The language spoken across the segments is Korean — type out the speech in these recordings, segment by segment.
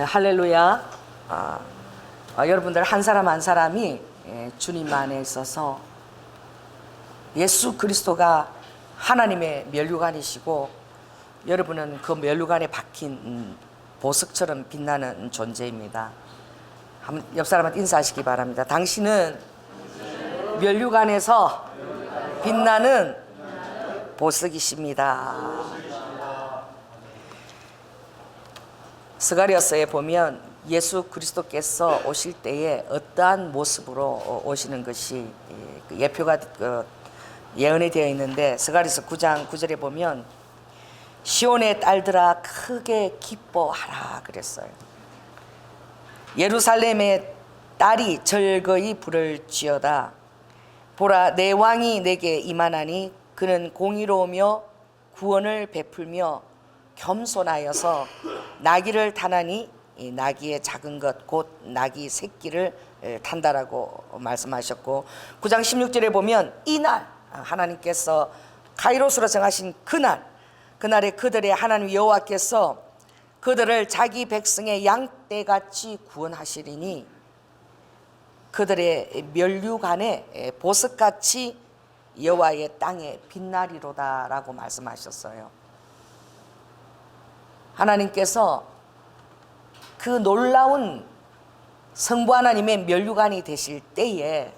할렐루야. 여러분들 한 사람 한 사람이 주님 안에 있어서 예수 그리스도가 하나님의 면류관이시고 여러분은 그 면류관에 박힌 보석처럼 빛나는 존재입니다. 옆 사람한테 인사하시기 바랍니다. 당신은 면류관에서 빛나는 보석이십니다. 스가랴서에 보면 예수 그리스도께서 오실 때에 어떠한 모습으로 오시는 것이 예표가 예언이 되어 있는데, 스가랴서 9장 9절에 보면 시온의 딸들아 크게 기뻐하라 그랬어요. 예루살렘의 딸이 즐거이 부를지어다. 보라, 내 왕이 내게 임하나니 그는 공의로우며 구원을 베풀며 겸손하여서 나귀를 타나니 나귀의 작은 것 곧 나귀 새끼를 탄다라고 말씀하셨고, 9장 16절에 보면 이날 하나님께서 카이로스로 정하신 그날에 그들의 하나님 여호와께서 그들을 자기 백성의 양떼같이 구원하시리니 그들의 면류관에 보석같이 여호와의 땅에 빛나리로다라고 말씀하셨어요. 하나님께서 그 놀라운 성부 하나님의 면류관이 되실 때에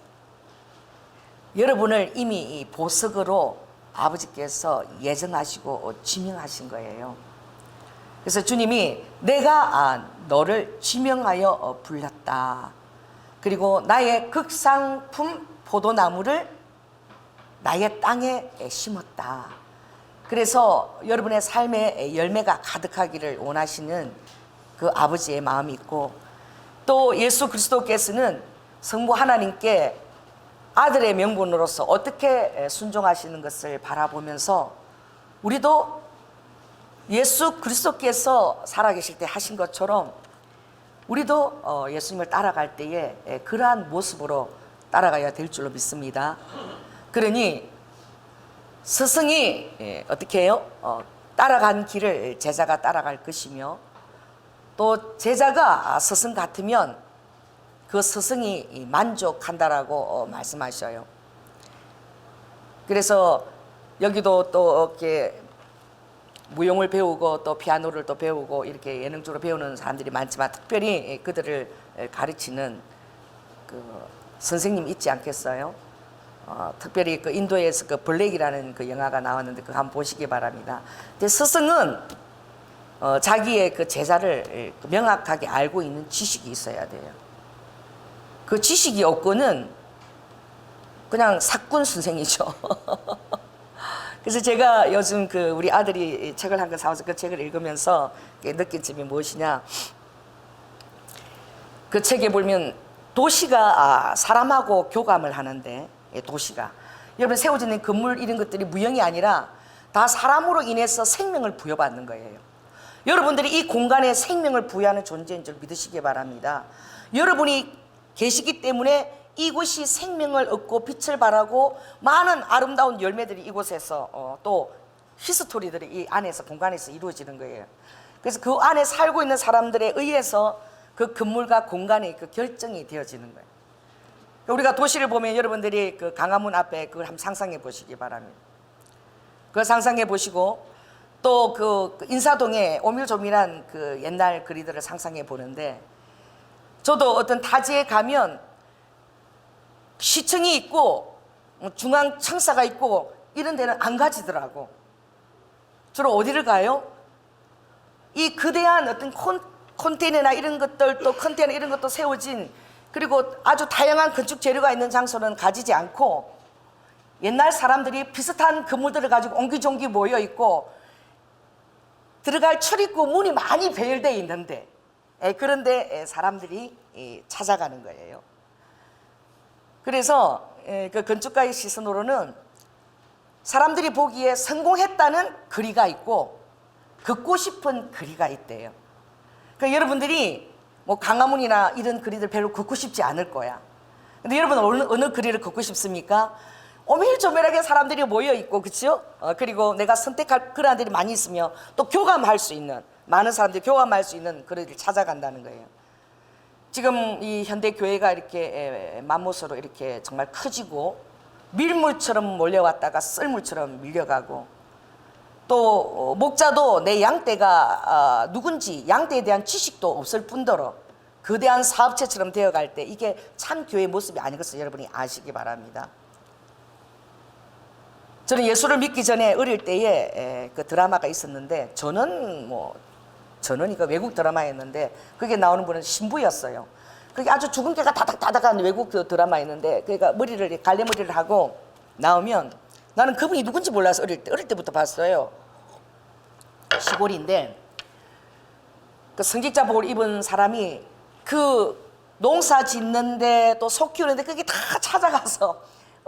여러분을 이미 이 보석으로 아버지께서 예정하시고 지명하신 거예요. 그래서 주님이 내가 너를 지명하여 불렀다. 그리고 나의 극상품 포도나무를 나의 땅에 심었다. 그래서 여러분의 삶에 열매가 가득하기를 원하시는 그 아버지의 마음이 있고, 또 예수 그리스도께서는 성부 하나님께 아들의 명분으로서 어떻게 순종하시는 것을 바라보면서 우리도 예수 그리스도께서 살아계실 때 하신 것처럼 우리도 예수님을 따라갈 때에 그러한 모습으로 따라가야 될 줄로 믿습니다. 그러니 스승이 어떻게 해요? 따라간 길을 제자가 따라갈 것이며, 또 제자가 스승 같으면 그 스승이 만족한다라고 말씀하셔요. 그래서 여기도 또 이렇게 무용을 배우고 또 피아노를 또 배우고 이렇게 예능적으로 배우는 사람들이 많지만, 특별히 그들을 가르치는 그 선생님 있지 않겠어요? 특별히 그 인도에서 그 블랙이라는 그 영화가 나왔는데 그거 한번 보시기 바랍니다. 근데 스승은 자기의 그 제자를 명확하게 알고 있는 지식이 있어야 돼요. 그 지식이 없고는 그냥 사꾼 선생이죠. 그래서 제가 요즘 그 우리 아들이 책을 한 권 사와서 그 책을 읽으면서 느낀 점이 무엇이냐, 그 책에 보면 도시가 사람하고 교감을 하는데, 도시가 여러분 세워지는 건물 이런 것들이 무형이 아니라 다 사람으로 인해서 생명을 부여받는 거예요. 여러분들이 이 공간에 생명을 부여하는 존재인 줄 믿으시기 바랍니다. 여러분이 계시기 때문에 이곳이 생명을 얻고 빛을 발하고 많은 아름다운 열매들이 이곳에서 또 히스토리들이 이 안에서 공간에서 이루어지는 거예요. 그래서 그 안에 살고 있는 사람들에 의해서 그 건물과 공간의 그 결정이 되어지는 거예요. 우리가 도시를 보면 여러분들이 그 강화문 앞에 그걸 한번 상상해 보시기 바랍니다. 그걸 상상해 보시고 또 그 인사동에 오밀조밀한 그 옛날 거리들을 상상해 보는데, 저도 어떤 타지에 가면 시청이 있고 중앙청사가 있고 이런 데는 안 가지더라고. 주로 어디를 가요? 이 거대한 어떤 컨테이너나 이런 것들, 또 컨테이너 이런 것도 세워진, 그리고 아주 다양한 건축 재료가 있는 장소는 가지지 않고 옛날 사람들이 비슷한 건물들을 가지고 옹기종기 모여 있고 들어갈 출입구 문이 많이 배열되어 있는데, 그런데 사람들이 찾아가는 거예요. 그래서 그 건축가의 시선으로는 사람들이 보기에 성공했다는 거리가 있고 걷고 싶은 거리가 있대요. 그러니까 여러분들이 뭐 강화문이나 이런 거리들 별로 걷고 싶지 않을 거야. 근데 여러분은 어느 거리를 걷고 싶습니까? 오밀조밀하게 사람들이 모여 있고, 그렇죠? 그리고 내가 선택할 그런 애들이 많이 있으며 또 교감할 수 있는 많은 사람들이 교감할 수 있는 그런 일을 찾아간다는 거예요. 지금 이 현대 교회가 이렇게 맘못으로 이렇게 정말 커지고 밀물처럼 몰려왔다가 썰물처럼 밀려가고, 또 목자도 내 양떼가 누군지 양떼에 대한 지식도 없을 뿐더러 거대한 사업체처럼 되어갈 때 이게 참 교회의 모습이 아닌 것을 여러분이 아시기 바랍니다. 저는 예수를 믿기 전에 어릴 때에 그 드라마가 있었는데, 저는 이거 외국 드라마였는데 그게 나오는 분은 신부였어요. 그게 아주 주근깨가 다닥다닥한 외국 그 드라마였는데, 그러니까 머리를 갈래머리를 하고 나오면 나는 그분이 누군지 몰라서 어릴 때부터 봤어요. 시골인데 그 성직자복을 입은 사람이 그 농사 짓는데 또 소 키우는데 그게 다 찾아가서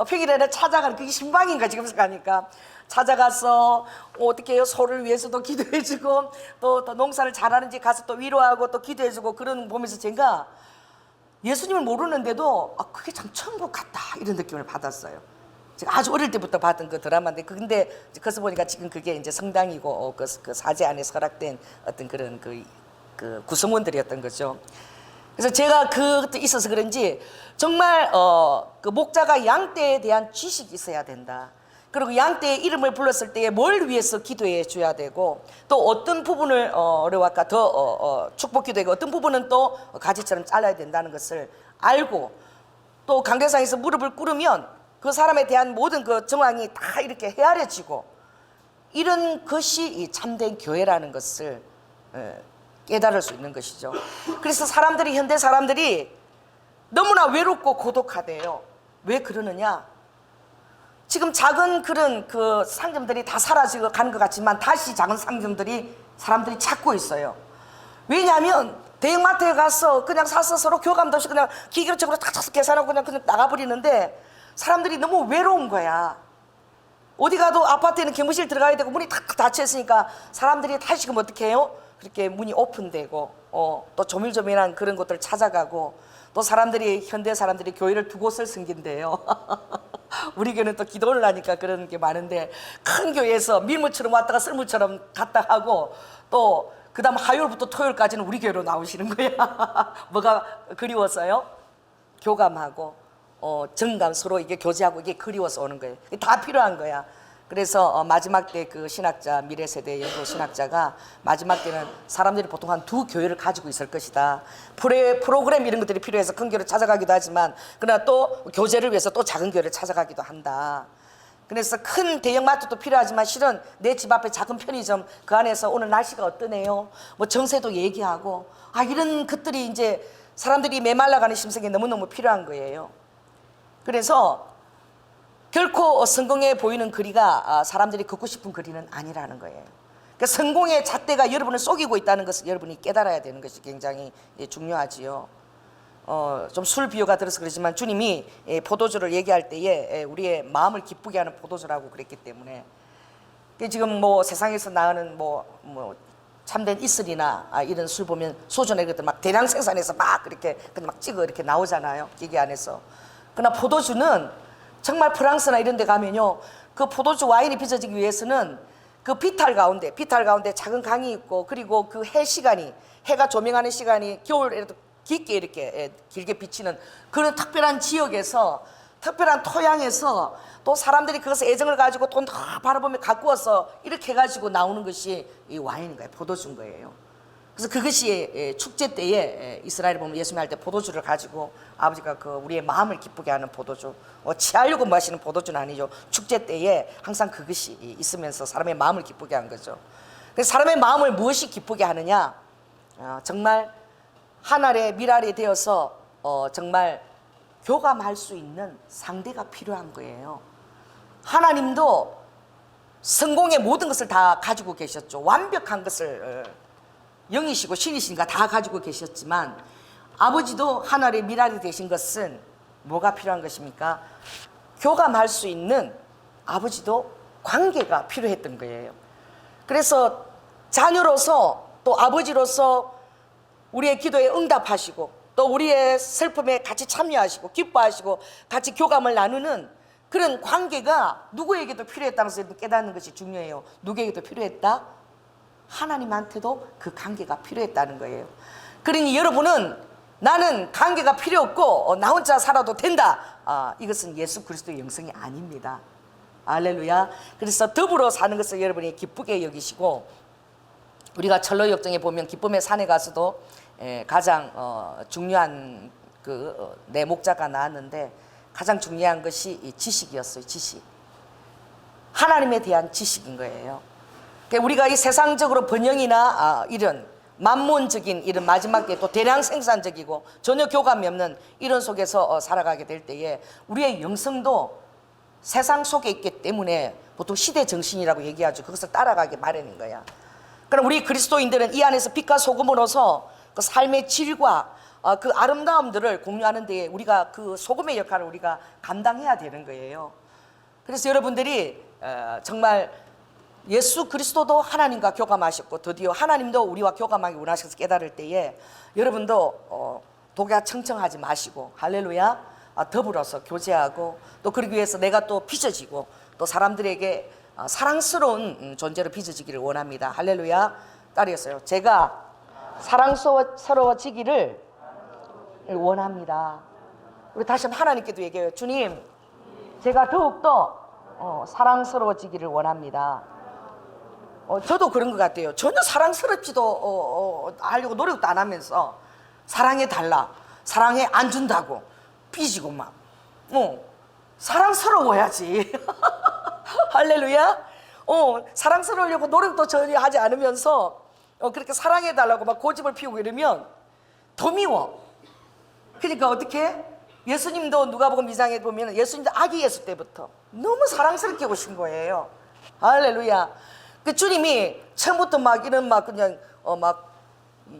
평일에는 찾아가는, 그게 신방인가 지금 생각하니까 찾아가서 어떻게 해요, 소를 위해서도 기도해주고 또 농사를 잘하는지 가서 또 위로하고 또 기도해주고, 그런 거 보면서 제가 예수님을 모르는데도 그게 참 천국 같다 이런 느낌을 받았어요. 제가 아주 어릴 때부터 봤던 그 드라마인데, 근데 거기서 보니까 지금 그게 이제 성당이고 그 사제 안에 설악된 어떤 그런 그 구성원들이었던 거죠. 그래서 제가 그것도 있어서 그런지 정말 그 목자가 양떼에 대한 지식이 있어야 된다. 그리고 양떼의 이름을 불렀을 때에 뭘 위해서 기도해 줘야 되고, 또 어떤 부분을 어려워할까 더 축복기도하고 어떤 부분은 또 가지처럼 잘라야 된다는 것을 알고, 또 강대상에서 무릎을 꿇으면 그 사람에 대한 모든 그 정황이 다 이렇게 헤아려지고, 이런 것이 이 참된 교회라는 것을 깨달을 수 있는 것이죠. 그래서 현대 사람들이 너무나 외롭고 고독하대요. 왜 그러느냐? 지금 작은 그런 그 상점들이 다 사라지고 가는 것 같지만 다시 작은 상점들이 사람들이 찾고 있어요. 왜냐하면 대형마트에 가서 그냥 사서 서로 교감도 없이 그냥 기계적으로 탁 쳐서 계산하고 그냥 나가버리는데, 사람들이 너무 외로운 거야. 어디 가도 아파트에는 경무실 들어가야 되고 문이 탁 닫혀 있으니까 사람들이 다시금 어떻게 해요? 그렇게 문이 오픈되고 또 조밀조밀한 그런 곳들 찾아가고, 또 현대 사람들이 교회를 두 곳을 섬긴대요. 우리 교회는 또 기도를 하니까 그런 게 많은데, 큰 교회에서 밀물처럼 왔다가 썰물처럼 갔다 하고, 또 그 다음 화요일부터 토요일까지는 우리 교회로 나오시는 거야. 뭐가 그리워서요? 교감하고 정감, 서로 이게 교제하고 이게 그리워서 오는 거예요. 다 필요한 거야. 그래서 마지막 때 그 신학자, 미래세대 연구 신학자가 마지막 때는 사람들이 보통 한 두 교회를 가지고 있을 것이다. 프로그램 이런 것들이 필요해서 큰 교회를 찾아가기도 하지만, 그러나 또 교제를 위해서 또 작은 교회를 찾아가기도 한다. 그래서 큰 대형마트도 필요하지만 실은 내 집 앞에 작은 편의점, 그 안에서 오늘 날씨가 어떠네요, 뭐 정세도 얘기하고, 이런 것들이 이제 사람들이 메말라가는 심성이 너무너무 필요한 거예요. 그래서 결코 성공해 보이는 거리가 사람들이 걷고 싶은 거리는 아니라는 거예요. 그러니까 성공의 잣대가 여러분을 속이고 있다는 것을 여러분이 깨달아야 되는 것이 굉장히 중요하지요. 좀 술 비유가 들어서 그러지만 주님이 포도주를 얘기할 때에 우리의 마음을 기쁘게 하는 포도주라고 그랬기 때문에, 지금 세상에서 나오는 참된 이슬이나 이런 술 보면 소주나 이런 것들 막 대량 생산해서 막 그렇게 막 찍어 이렇게 나오잖아요, 기계 안에서. 그러나 포도주는 정말 프랑스나 이런 데 가면요, 그 포도주 와인이 빚어지기 위해서는 그 비탈 가운데 작은 강이 있고, 그리고 그 해가 조명하는 시간이 겨울에도 깊게 이렇게 길게 비치는 그런 특별한 지역에서, 특별한 토양에서 또 사람들이 그것에 애정을 가지고 돈 다 바라보며 가꾸어서 이렇게 해가지고 나오는 것이 이 와인인 거예요, 포도주인 거예요. 그래서 그것이 축제 때에 이스라엘에 보면 예수님 할 때 포도주를 가지고 아버지가 그 우리의 마음을 기쁘게 하는 포도주, 취하려고 마시는 포도주는 아니죠. 축제 때에 항상 그것이 있으면서 사람의 마음을 기쁘게 한 거죠. 그래서 사람의 마음을 무엇이 기쁘게 하느냐? 정말 하늘의 미랄이 되어서 정말 교감할 수 있는 상대가 필요한 거예요. 하나님도 성공의 모든 것을 다 가지고 계셨죠. 완벽한 것을 영이시고 신이시니까 다 가지고 계셨지만, 아버지도 하늘의 미랄이 되신 것은 뭐가 필요한 것입니까? 교감할 수 있는, 아버지도 관계가 필요했던 거예요. 그래서 자녀로서 또 아버지로서 우리의 기도에 응답하시고, 또 우리의 슬픔에 같이 참여하시고 기뻐하시고 같이 교감을 나누는 그런 관계가 누구에게도 필요했다는 것을 깨닫는 것이 중요해요. 누구에게도 필요했다? 하나님한테도 그 관계가 필요했다는 거예요. 그러니 여러분은 나는 관계가 필요 없고 나 혼자 살아도 된다. 이것은 예수 그리스도의 영성이 아닙니다. 할렐루야. 그래서 더불어 사는 것을 여러분이 기쁘게 여기시고, 우리가 철로역정에 보면 기쁨의 산에 가서도 가장 중요한 내 목자가 나왔는데, 가장 중요한 것이 이 지식이었어요. 지식. 하나님에 대한 지식인 거예요. 그러니까 우리가 이 세상적으로 번영이나 이런 만문적인 이런 마지막 때 또 대량 생산적이고 전혀 교감이 없는 이런 속에서 살아가게 될 때에 우리의 영성도 세상 속에 있기 때문에 보통 시대 정신이라고 얘기하죠. 그것을 따라가기 마련인 거야. 그럼 우리 그리스도인들은 이 안에서 빛과 소금으로서 그 삶의 질과 그 아름다움들을 공유하는 데에 우리가 그 소금의 역할을 우리가 감당해야 되는 거예요. 그래서 여러분들이 정말 예수 그리스도도 하나님과 교감하셨고 드디어 하나님도 우리와 교감하기 원하셔서 깨달을 때에 여러분도 독야 청청하지 마시고, 할렐루야, 더불어서 교제하고, 또 그러기 위해서 내가 또 빚어지고 또 사람들에게 사랑스러운 존재로 빚어지기를 원합니다. 할렐루야. 따르겠어요. 제가 사랑스러워지기를 원합니다. 우리 다시 한번 하나님께도 얘기해요. 주님, 제가 더욱더 사랑스러워지기를 원합니다. 저도 그런 것 같아요. 전혀 사랑스럽지도 하려고 노력도 안 하면서 사랑해 달라, 사랑해 안 준다고 삐지고 막 사랑스러워야지. 할렐루야. 사랑스러우려고 노력도 전혀 하지 않으면서 그렇게 사랑해 달라고 막 고집을 피우고 이러면 더 미워. 그러니까 어떻게? 예수님도 누가복음 2장에 보면 예수님도 아기 예수 때부터 너무 사랑스럽게 오신 거예요. 할렐루야. 그 주님이 처음부터 막 이런 막 그냥 막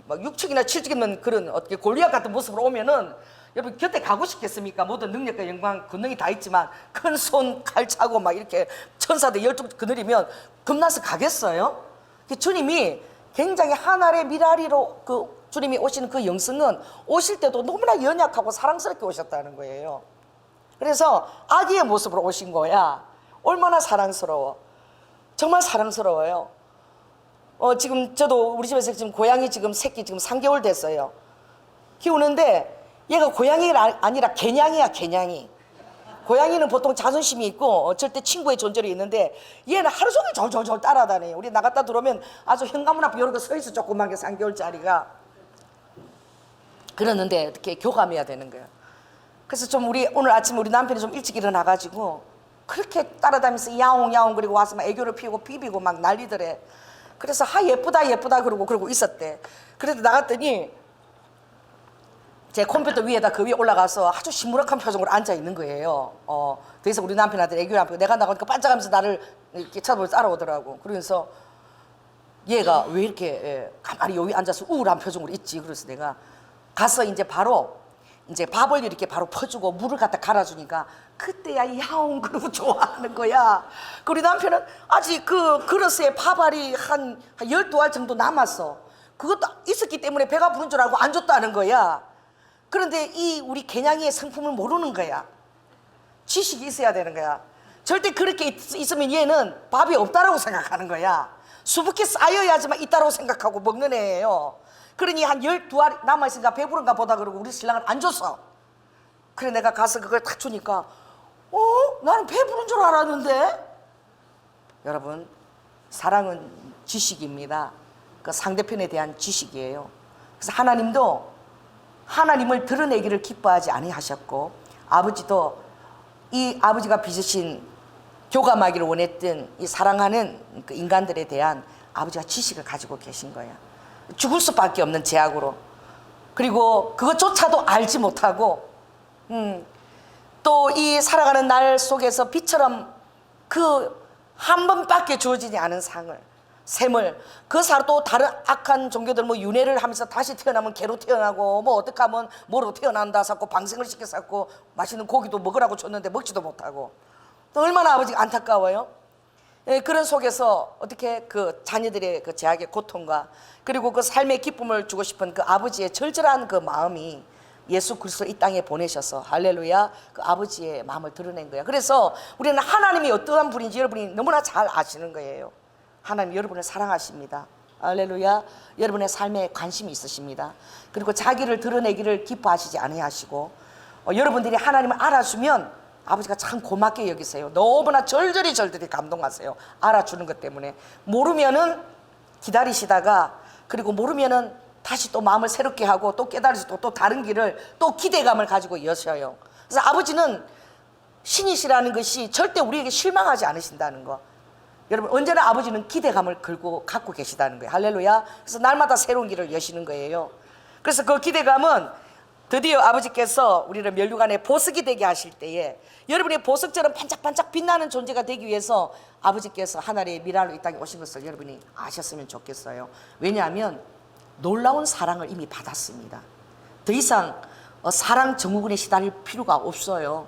6층이나 7층이면 그런 어떻게 골리앗 같은 모습으로 오면은 여러분 곁에 가고 싶겠습니까? 모든 능력과 영광 권능이 다 있지만 큰 손 칼 차고 막 이렇게 천사들 12 그늘이면 겁나서 가겠어요? 주님이 굉장히 하늘의 미라리로 그 주님이 오시는 그 영성은 오실 때도 너무나 연약하고 사랑스럽게 오셨다는 거예요. 그래서 아기의 모습으로 오신 거야. 얼마나 사랑스러워. 정말 사랑스러워요. 지금 저도 우리 집에서 지금 고양이 지금 새끼 지금 3개월 됐어요. 키우는데 얘가 고양이가 아니라 개냥이야, 개냥이. 고양이는 보통 자존심이 있고 절대 친구의 존재로 있는데 얘는 하루 종일 졸졸졸 따라다녀요. 우리 나갔다 들어오면 아주 현관문 앞에 이렇게 서 있어, 조그만 게 3개월짜리가. 그러는데 어떻게 교감해야 되는 거예요. 그래서 좀 오늘 아침에 우리 남편이 좀 일찍 일어나가지고 그렇게 따라다니면서 야옹야옹 그리고 와서 막 애교를 피우고 비비고 막 난리더래. 그래서 예쁘다 예쁘다 그러고 있었대. 그래도 나갔더니 제 컴퓨터 위에다 그 위에 올라가서 아주 시무룩한 표정으로 앉아 있는 거예요. 그래서 우리 남편한테 애교를 안 피우고 내가 나가니까 반짝하면서 나를 이렇게 쳐다보고 따라오더라고. 그러면서 얘가 왜 이렇게 가만히 여기 앉아서 우울한 표정으로 있지. 그래서 내가 가서 이제 바로 밥을 이렇게 바로 퍼주고 물을 갖다 갈아주니까 그때야 야옹 그러고 좋아하는 거야. 그 우리 남편은 아직 그 그릇에 밥알이 한 12알 정도 남았어. 그것도 있었기 때문에 배가 부른 줄 알고 안 줬다는 거야. 그런데 이 우리 개냥이의 성품을 모르는 거야. 지식이 있어야 되는 거야. 절대 그렇게 있으면 얘는 밥이 없다라고 생각하는 거야. 수북히 쌓여야지만 있다라고 생각하고 먹는 애예요. 그러니 한 12알 남아있으니까 배부른가 보다 그러고 우리 신랑은 안 줬어. 그래 내가 가서 그걸 딱 주니까 나는 배부른 줄 알았는데. 여러분, 사랑은 지식입니다. 그 상대편에 대한 지식이에요. 그래서 하나님도 하나님을 드러내기를 기뻐하지 아니하셨고 아버지도 이 아버지가 빚으신 교감하기를 원했던 이 사랑하는 그 인간들에 대한 아버지가 지식을 가지고 계신 거야. 죽을 수밖에 없는 죄악으로. 그리고 그것조차도 알지 못하고 또 이 살아가는 날 속에서 빛처럼 그 한 번밖에 주어지지 않은 샘을 그 사람 또 다른 악한 종교들 뭐 윤회를 하면서 다시 태어나면 개로 태어나고 뭐 어떻게 하면 뭐로 태어난다 자꾸 방생을 시켜서 자꾸 맛있는 고기도 먹으라고 줬는데 먹지도 못하고 또 얼마나 아버지가 안타까워요. 그런 속에서 어떻게 그 자녀들의 그 죄악의 고통과 그리고 그 삶의 기쁨을 주고 싶은 그 아버지의 절절한 그 마음이 예수 그리스도 이 땅에 보내셔서 할렐루야 그 아버지의 마음을 드러낸 거야. 그래서 우리는 하나님이 어떠한 분인지 여러분이 너무나 잘 아시는 거예요. 하나님 여러분을 사랑하십니다. 할렐루야. 여러분의 삶에 관심이 있으십니다. 그리고 자기를 드러내기를 기뻐하시지 아니하시고 여러분들이 하나님을 알아주면 아버지가 참 고맙게 여기세요. 너무나 절절히 감동하세요. 알아주는 것 때문에. 모르면은 기다리시다가, 그리고 모르면은 다시 또 마음을 새롭게 하고 또 깨달으시고 또 다른 길을 또 기대감을 가지고 여셔요. 그래서 아버지는 신이시라는 것이 절대 우리에게 실망하지 않으신다는 거. 여러분, 언제나 아버지는 기대감을 갖고 계시다는 거예요. 할렐루야. 그래서 날마다 새로운 길을 여시는 거예요. 그래서 그 기대감은 드디어 아버지께서 우리를 면류관에 보석이 되게 하실 때에 여러분의 보석처럼 반짝반짝 빛나는 존재가 되기 위해서 아버지께서 하나님의 미랄로 이 땅에 오신 것을 여러분이 아셨으면 좋겠어요. 왜냐하면 놀라운 사랑을 이미 받았습니다. 더 이상 사랑 증후군에 시달릴 필요가 없어요.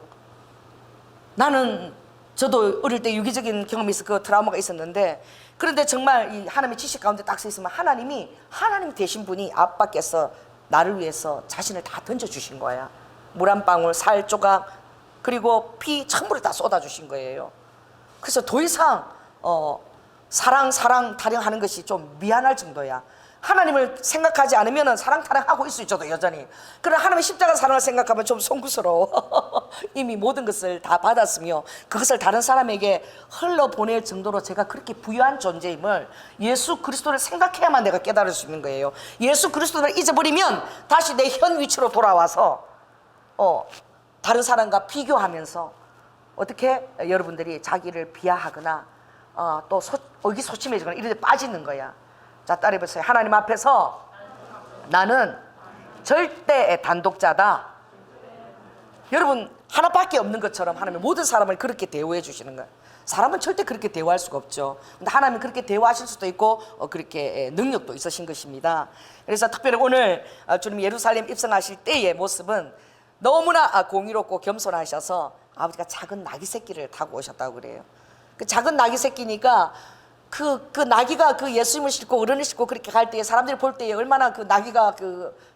저도 어릴 때 유기적인 경험이 있어 그 트라우마가 있었는데, 그런데 정말 이 하나님의 지식 가운데 딱 서 있으면 하나님 되신 분이 아빠께서 나를 위해서 자신을 다 던져주신 거야. 물 한 방울, 살 조각, 그리고 피 전부를 다 쏟아주신 거예요. 그래서 더 이상 사랑 타령하는 것이 좀 미안할 정도야. 하나님을 생각하지 않으면 사랑 타령하고 있을 수도 여전히. 그러나 하나님의 십자가 사랑을 생각하면 좀 송구스러워. 이미 모든 것을 다 받았으며 그것을 다른 사람에게 흘러보낼 정도로 제가 그렇게 부유한 존재임을 예수 그리스도를 생각해야만 내가 깨달을 수 있는 거예요. 예수 그리스도를 잊어버리면 다시 내 현 위치로 돌아와서 다른 사람과 비교하면서 어떻게 여러분들이 자기를 비하하거나 또 의기소침해지거나 이런 데 빠지는 거야. 자, 따라해보세요. 하나님 앞에서 나는 절대의 단독자다. 여러분, 하나밖에 없는 것처럼 하나님은 모든 사람을 그렇게 대우해 주시는 거예요. 사람은 절대 그렇게 대우할 수가 없죠. 근데 하나님은 그렇게 대우하실 수도 있고 그렇게 능력도 있으신 것입니다. 그래서 특별히 오늘 주님 예루살렘 입성하실 때의 모습은 너무나 공의롭고 겸손하셔서 아버지가 작은 나귀 새끼를 타고 오셨다고 그래요. 그 작은 나귀 새끼니까 그 나귀가 그 예수님을 싣고 어른을 싣고 그렇게 갈 때에 사람들이 볼 때에 얼마나 그 나귀가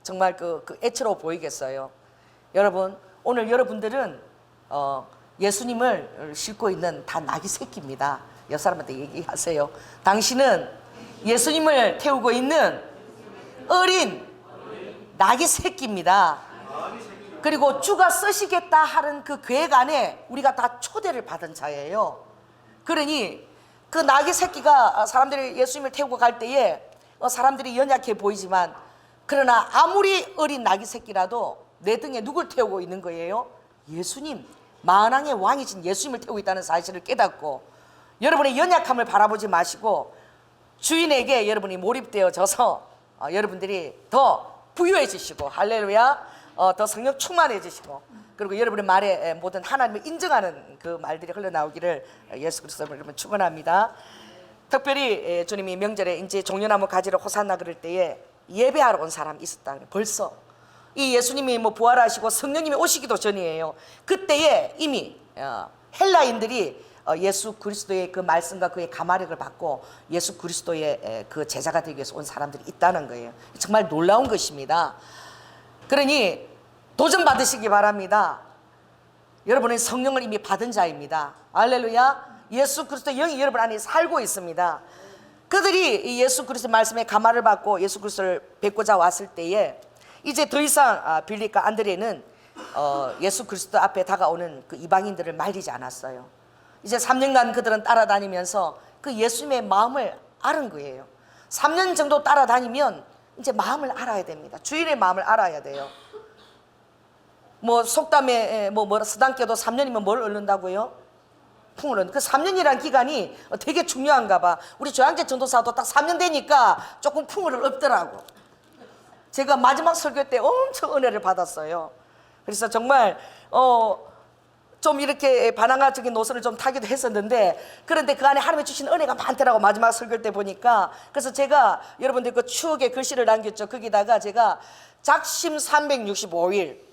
정말 애처로워 보이겠어요. 여러분, 오늘 여러분들은 예수님을 싣고 있는 다 나귀 새끼입니다. 옆 사람한테 얘기하세요. 당신은 예수님을 태우고 있는 어린 나귀 새끼입니다. 그리고 주가 쓰시겠다 하는 그 계획 안에 우리가 다 초대를 받은 자예요. 그러니 그 나귀 새끼가 사람들이 예수님을 태우고 갈 때에 사람들이 연약해 보이지만, 그러나 아무리 어린 나귀 새끼라도 내 등에 누굴 태우고 있는 거예요? 예수님, 만왕의 왕이신 예수님을 태우고 있다는 사실을 깨닫고 여러분의 연약함을 바라보지 마시고 주인에게 여러분이 몰입되어져서 여러분들이 더 부유해지시고, 할렐루야, 더 성령 충만해지시고, 그리고 여러분의 말에 모든 하나님을 인정하는 그 말들이 흘러나오기를 예수 그리스도로 여러분 축원합니다. 특별히 주님이 명절에 이제 종려나무 가지러 호산나 그럴 때에 예배하러 온 사람이 있었다. 벌써 이 예수님이 부활하시고 성령님이 오시기도 전이에요. 그때에 이미 헬라인들이 예수 그리스도의 그 말씀과 그의 가마력을 받고 예수 그리스도의 그 제자가 되기 위해서 온 사람들이 있다는 거예요. 정말 놀라운 것입니다. 그러니 도전 받으시기 바랍니다. 여러분은 성령을 이미 받은 자입니다. 할렐루야. 예수 그리스도의 영이 여러분 안에 살고 있습니다. 그들이 이 예수 그리스도의 말씀에 가마를 받고 예수 그리스도를 뵙고자 왔을 때에 이제 더 이상 빌립과 안드레는 예수 그리스도 앞에 다가오는 그 이방인들을 말리지 않았어요. 이제 3년간 그들은 따라다니면서 그 예수님의 마음을 알은 거예요. 3년 정도 따라다니면 이제 마음을 알아야 됩니다. 주인의 마음을 알아야 돼요. 속담에 스당께도 3년이면 뭘 얻는다고요? 풍을 얻는. 그 3년이라는 기간이 되게 중요한가 봐. 우리 조양재 전도사도 딱 3년 되니까 조금 풍을 얻더라고. 제가 마지막 설교 때 엄청 은혜를 받았어요. 그래서 정말 좀 이렇게 반항아적인 노선을 좀 타기도 했었는데, 그런데 그 안에 하나님이 주신 은혜가 많더라고, 마지막 설교 때 보니까. 그래서 제가 여러분들 그 추억의 글씨를 남겼죠. 거기다가 제가 작심 365일,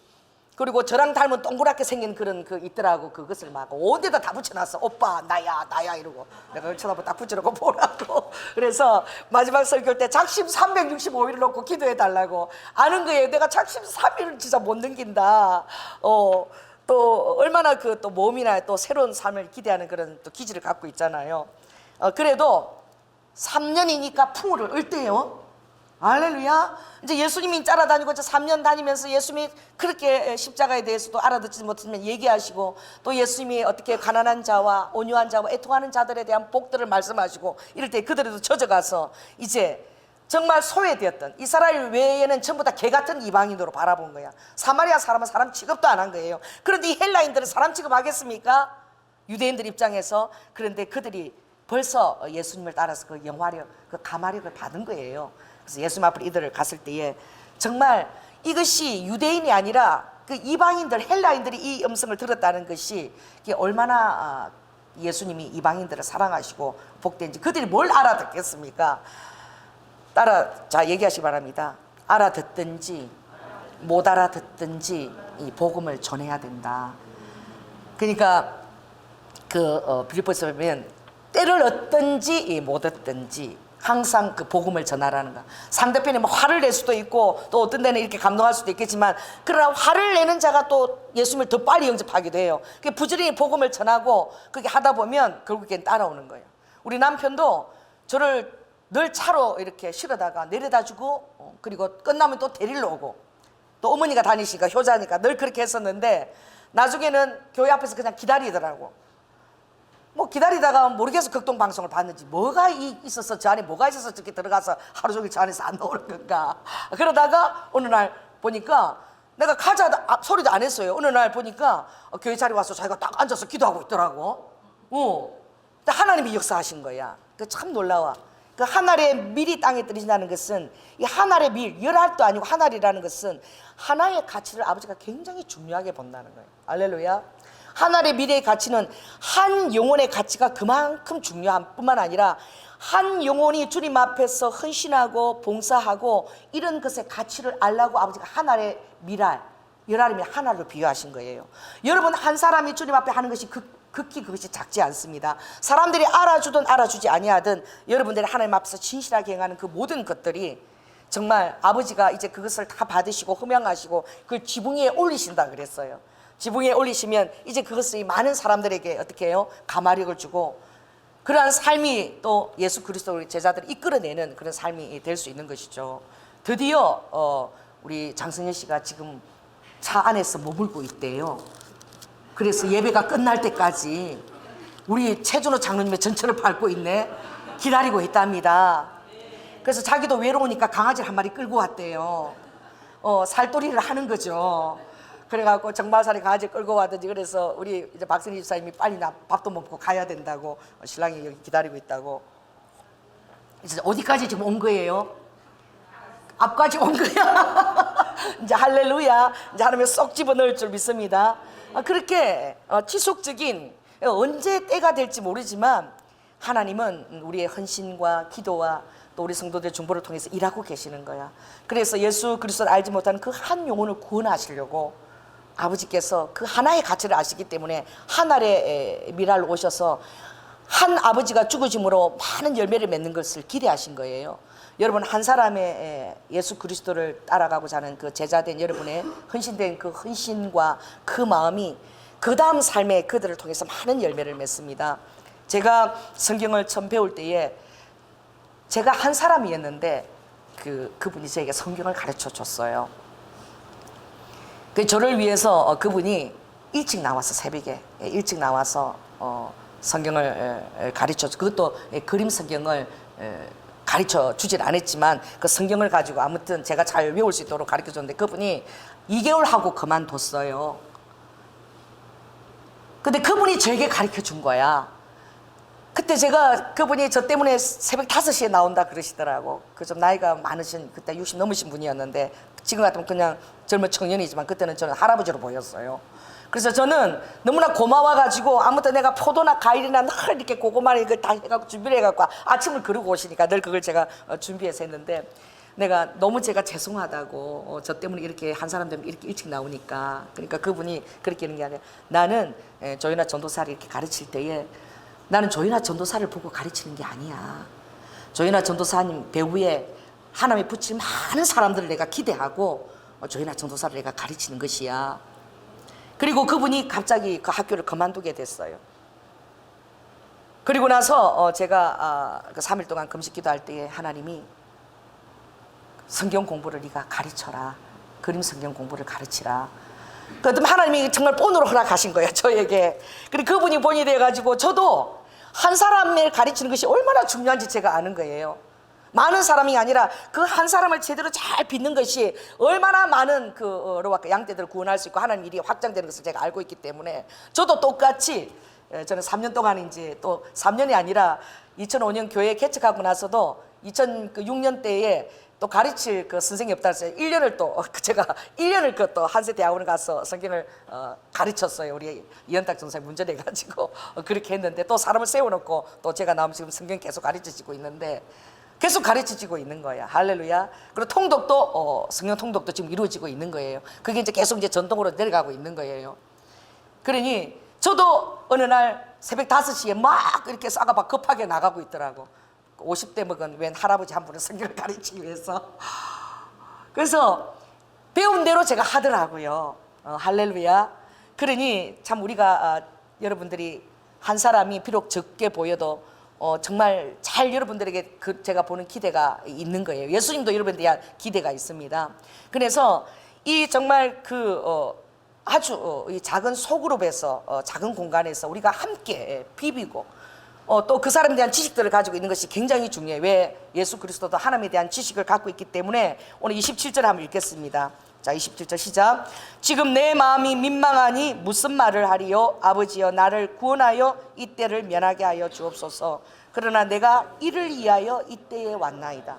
그리고 저랑 닮은 동그랗게 생긴 그런 있더라고. 그것을 막 온 데다 다 붙여놨어. 오빠 나야 이러고 내가 쳐다보고 딱 붙여놓고 보라고. 그래서 마지막 설교 때 작심 365일을 놓고 기도해 달라고. 아는 거예요. 내가 작심 3일을 진짜 못 넘긴다. 또 얼마나 또 몸이나 또 새로운 삶을 기대하는 그런 또 기질을 갖고 있잖아요. 그래도 3년이니까 풍우를 얻대요. 할렐루야. 이제 예수님이 따라다니고 이제 3년 다니면서 예수님이 그렇게 십자가에 대해서도 알아듣지 못하면 얘기하시고, 또 예수님이 어떻게 가난한 자와 온유한 자와 애통하는 자들에 대한 복들을 말씀하시고 이럴 때 그들에도 젖어가서 이제 정말 소외되었던 이스라엘 외에는 전부 다 개 같은 이방인으로 바라본 거야. 사마리아 사람은 사람 취급도 안 한 거예요. 그런데 이 헬라인들은 사람 취급하겠습니까? 유대인들 입장에서. 그런데 그들이 벌써 예수님을 따라서 그 영화력, 그 가마력을 받은 거예요. 그래서 예수님 앞으로 이들을 갔을 때에 정말 이것이 유대인이 아니라 그 이방인들, 헬라인들이 이 음성을 들었다는 것이 이게 얼마나 예수님이 이방인들을 사랑하시고 복된지 그들이 뭘 알아듣겠습니까? 자, 얘기하시기 바랍니다. 알아듣든지 못 알아듣든지 이 복음을 전해야 된다. 그러니까 빌립보서 보면 때를 얻든지 못 얻든지 항상 그 복음을 전하라는 거. 상대편이 뭐 화를 낼 수도 있고 또 어떤 데는 이렇게 감동할 수도 있겠지만, 그러나 화를 내는 자가 또 예수님을 더 빨리 영접하기도 해요. 부지런히 복음을 전하고 그렇게 하다 보면 결국엔 따라오는 거예요. 우리 남편도 저를 늘 차로 이렇게 실어다가 내려다 주고, 그리고 끝나면 또 데리러 오고, 또 어머니가 다니시니까 효자니까 늘 그렇게 했었는데, 나중에는 교회 앞에서 그냥 기다리더라고. 뭐 기다리다가 모르겠어 극동 방송을 봤는지 뭐가 있어서 저 안에 뭐가 있어서 저렇게 들어가서 하루 종일 저 안에서 안 나오는 건가. 그러다가 어느 날 보니까 내가 가자 소리도 안 했어요. 어느 날 보니까 교회 자리 와서 자기가 딱 앉아서 기도하고 있더라고. 하나님이 역사하신 거야. 그 참 놀라워. 그 한 알의 밀이 땅에 떨어진다는 것은, 이 한 알의 밀, 열알도 아니고 한 알이라는 것은 하나의 가치를 아버지가 굉장히 중요하게 본다는 거예요. 할렐루야. 한 알의 밀의 가치는 한 영혼의 가치가 그만큼 중요한 뿐만 아니라 한 영혼이 주님 앞에서 헌신하고 봉사하고 이런 것의 가치를 알라고 아버지가 한 알의 밀알, 열알이면 한 알로 비유하신 거예요. 여러분, 한 사람이 주님 앞에 하는 것이 극히 그것이 작지 않습니다. 사람들이 알아주든 알아주지 아니하든 여러분들이 하나님 앞에서 진실하게 행하는 그 모든 것들이 정말 아버지가 이제 그것을 다 받으시고 흠양하시고 그걸 지붕 위에 올리신다 그랬어요. 지붕 위에 올리시면 이제 그것이 많은 사람들에게 어떻게 해요? 가마력을 주고, 그러한 삶이 또 예수 그리스도의 제자들을 이끌어내는 그런 삶이 될 수 있는 것이죠. 드디어 우리 장성현 씨가 지금 차 안에서 머물고 있대요. 그래서 예배가 끝날 때까지 우리 최준호 장로님의 전철을 밟고 있네. 기다리고 있답니다. 그래서 자기도 외로우니까 강아지를 한 마리 끌고 왔대요. 살돌이를 하는 거죠. 그래갖고 정말살이 강아지 끌고 왔든지, 그래서 우리 이제 박선희 집사님이 빨리 나 밥도 먹고 가야 된다고 신랑이 여기 기다리고 있다고. 이제 어디까지 지금 온 거예요? 앞까지 온 거야. 이제 할렐루야. 이제 하나님이 쏙 집어넣을 줄 믿습니다. 그렇게 지속적인, 언제 때가 될지 모르지만 하나님은 우리의 헌신과 기도와 또 우리 성도들의 중보를 통해서 일하고 계시는 거야. 그래서 예수 그리스도를 알지 못하는 그 한 영혼을 구원하시려고 아버지께서 그 하나의 가치를 아시기 때문에 한 알의 미랄로 오셔서 한 아버지가 죽으심으로 많은 열매를 맺는 것을 기대하신 거예요. 여러분, 한 사람의 예수 그리스도를 따라가고자 하는 그 제자된 여러분의 헌신된 그 헌신과 그 마음이 그 다음 삶에 그들을 통해서 많은 열매를 맺습니다. 제가 성경을 처음 배울 때에 제가 한 사람이었는데 그분이 저에게 성경을 가르쳐 줬어요. 저를 위해서 그분이 일찍 나와서, 새벽에 일찍 나와서 성경을 가르쳐, 그것도 그림 성경을 가르쳐 주질 않았지만 그 성경을 가지고 아무튼 제가 잘 외울 수 있도록 가르쳐 줬는데, 그분이 2개월 하고 그만뒀어요. 근데 그분이 저에게 가르쳐 준 거야. 그때 그분이 저 때문에 새벽 5시에 나온다 그러시더라고. 그 좀 나이가 많으신, 그때 60 넘으신 분이었는데, 지금 같으면 그냥 젊은 청년이지만 그때는 저는 할아버지로 보였어요. 그래서 저는 너무나 고마워가지고, 아무튼 내가 포도나 과일이나 늘 이렇게 고구마를 이걸 다 해갖고 준비를 해갖고 아침을 그러고 오시니까 늘 그걸 제가 준비해서 했는데, 내가 너무 제가 죄송하다고, 저 때문에 이렇게 한 사람 되면 이렇게 일찍 나오니까. 그러니까 그분이 그렇게 하는 게 아니라, 나는 조연아 전도사를 이렇게 가르칠 때에 나는 조연아 전도사를 보고 가르치는 게 아니야. 조연아 전도사님 배후에 하나님이 붙일 많은 사람들을 내가 기대하고 조연아 전도사를 내가 가르치는 것이야. 그리고 그분이 갑자기 그 학교를 그만두게 됐어요. 그리고 나서 제가 그 3일 동안 금식 기도할 때에 하나님이 성경 공부를 네가 가르쳐라. 그림 성경 공부를 가르치라. 그랬더니 하나님이 정말 본으로 허락하신 거예요, 저에게. 그리고 그분이 본이 돼가지고 저도 한 사람을 가르치는 것이 얼마나 중요한지 제가 아는 거예요. 많은 사람이 아니라 그 한 사람을 제대로 잘 빚는 것이 얼마나 많은 그 양떼들을 구원할 수 있고 하나님 일이 확장되는 것을 제가 알고 있기 때문에 저도 똑같이 저는 3년 동안 이제 또 3년이 아니라 2005년 교회 개척하고 나서도 2006년 때에 또 가르칠 그 선생님이 없다 해서 1년을 또 제가 1년을 그 또 한세 대학원을 가서 성경을 가르쳤어요. 우리 이현탁 전사님 문전해 가지고 그렇게 했는데 또 사람을 세워놓고 또 제가 나오면 지금 성경 계속 가르쳐지고 있는데 계속 가르쳐지고 있는 거야. 할렐루야. 그리고 통독도 성경 통독도 지금 이루어지고 있는 거예요. 그게 이제 계속 이제 전통으로 내려가고 있는 거예요. 그러니 저도 어느 날 새벽 5시에 막 이렇게 싸가봐 급하게 나가고 있더라고. 50대 먹은 웬 할아버지 한 분은 성경을 가르치기 위해서. 그래서 배운 대로 제가 하더라고요. 할렐루야. 그러니 참 우리가 여러분들이 한 사람이 비록 적게 보여도 정말 잘 여러분들에게 제가 보는 기대가 있는 거예요. 예수님도 여러분에 대한 기대가 있습니다. 그래서 이 정말 아주 이 작은 소그룹에서 작은 공간에서 우리가 함께 비비고 또 그 사람에 대한 지식들을 가지고 있는 것이 굉장히 중요해요. 왜? 예수 그리스도도 하나님에 대한 지식을 갖고 있기 때문에 오늘 27절 한번 읽겠습니다. 자, 27절 시작. 지금 내 마음이 민망하니 무슨 말을 하리요? 아버지여 나를 구원하여 이때를 면하게 하여 주옵소서. 그러나 내가 이를 위하여 이때에 왔나이다.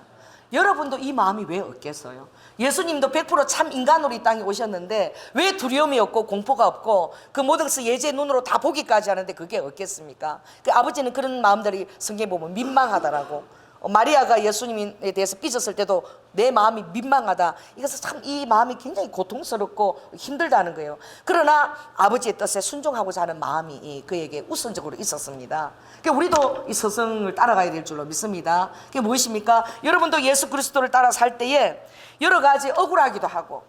여러분도 이 마음이 왜 없겠어요? 예수님도 100% 인간으로 이 땅에 오셨는데 왜 두려움이 없고 공포가 없고 그 모든 것을 예제 눈으로 다 보기까지 하는데 그게 없겠습니까? 그 아버지는 그런 마음들이 성경에 보면 민망하다라고. 마리아가 예수님에 대해서 삐졌을 때도 내 마음이 민망하다. 이것은 참 이 마음이 굉장히 고통스럽고 힘들다는 거예요. 그러나 아버지의 뜻에 순종하고자 하는 마음이 그에게 우선적으로 있었습니다. 우리도 이 서성을 따라가야 될 줄로 믿습니다. 그게 무엇입니까? 여러분도 예수 그리스도를 따라 살 때에 여러 가지 억울하기도 하고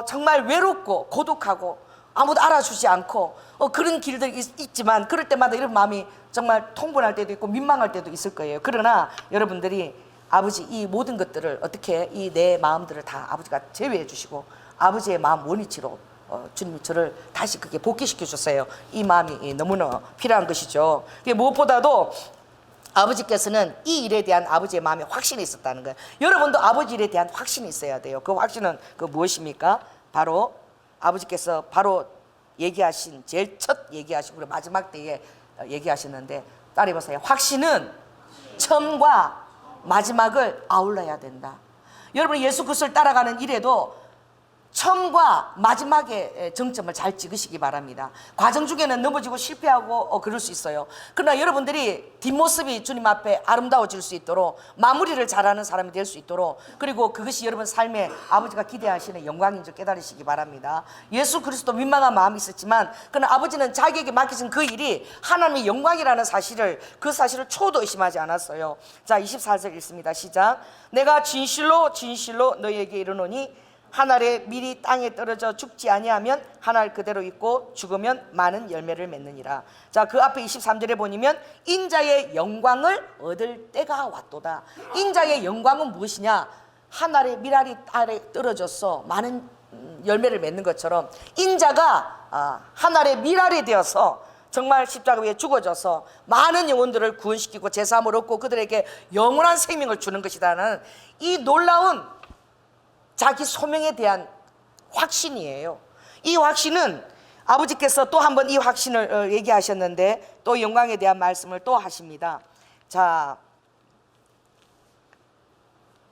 정말 외롭고 고독하고 아무도 알아주지 않고 그런 길들이 있지만 그럴 때마다 이런 마음이 정말 통분할 때도 있고 민망할 때도 있을 거예요. 그러나 여러분들이 아버지 이 모든 것들을 어떻게 이 내 마음들을 다 아버지가 제외해 주시고 아버지의 마음 원위치로 주님이 저를 다시 그게 복귀시켜 주세요. 이 마음이 너무나 필요한 것이죠. 무엇보다도 아버지께서는 이 일에 대한 아버지의 마음에 확신이 있었다는 거예요. 여러분도 아버지 일에 대한 확신이 있어야 돼요. 그 확신은 무엇입니까? 바로 아버지께서 바로 얘기하신 제일 첫 얘기하시고 그리고 마지막 때에 얘기하셨는데 따라해보세요. 확신은 처음과 마지막을 아울러야 된다. 여러분 예수 그리스도를 따라가는 일에도 처음과 마지막의 정점을 잘 찍으시기 바랍니다. 과정 중에는 넘어지고 실패하고 그럴 수 있어요. 그러나 여러분들이 뒷모습이 주님 앞에 아름다워질 수 있도록 마무리를 잘하는 사람이 될 수 있도록 그리고 그것이 여러분 삶에 아버지가 기대하시는 영광인 줄 깨달으시기 바랍니다. 예수 그리스도 민망한 마음이 있었지만 그러나 아버지는 자기에게 맡기신 그 일이 하나님의 영광이라는 사실을 그 사실을 초도 의심하지 않았어요. 자 24절 읽습니다. 시작. 내가 진실로 진실로 너희에게 이르노니 한 알에 밀이 땅에 떨어져 죽지 아니하면 한 알 그대로 있고 죽으면 많은 열매를 맺느니라. 자, 그 앞에 23절에 보면 인자의 영광을 얻을 때가 왔도다. 인자의 영광은 무엇이냐? 한 알에 밀알이 땅에 떨어져서 많은 열매를 맺는 것처럼 인자가 한 알에 밀알이 되어서 정말 십자가 위에 죽어져서 많은 영혼들을 구원시키고 제사함을 얻고 그들에게 영원한 생명을 주는 것이라는 이 놀라운 자기 소명에 대한 확신이에요. 이 확신은 아버지께서 또 한 번 이 확신을 얘기하셨는데 또 영광에 대한 말씀을 또 하십니다. 자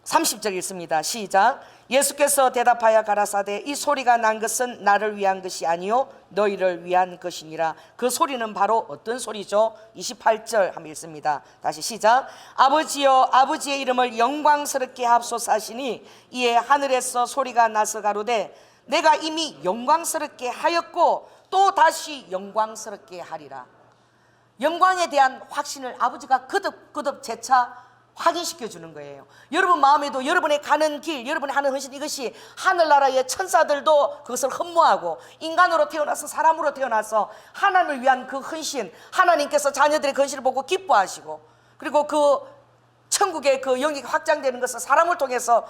30절 읽습니다. 시작. 예수께서 대답하여 가라사대 이 소리가 난 것은 나를 위한 것이 아니요 너희를 위한 것이니라. 그 소리는 바로 어떤 소리죠? 28절 한번 읽습니다. 다시 시작. 아버지여 아버지의 이름을 영광스럽게 하옵소서 하시니 이에 하늘에서 소리가 나서 가로되 내가 이미 영광스럽게 하였고 또 다시 영광스럽게 하리라. 영광에 대한 확신을 아버지가 거듭 재차 확인시켜 주는 거예요. 여러분 마음에도 여러분의 가는 길, 여러분이 하는 헌신, 이것이 하늘나라의 천사들도 그것을 흠모하고, 인간으로 태어나서 사람으로 태어나서 하나님을 위한 그 헌신, 하나님께서 자녀들의 헌신을 보고 기뻐하시고, 그리고 그 천국의 그 영역이 확장되는 것을 사람을 통해서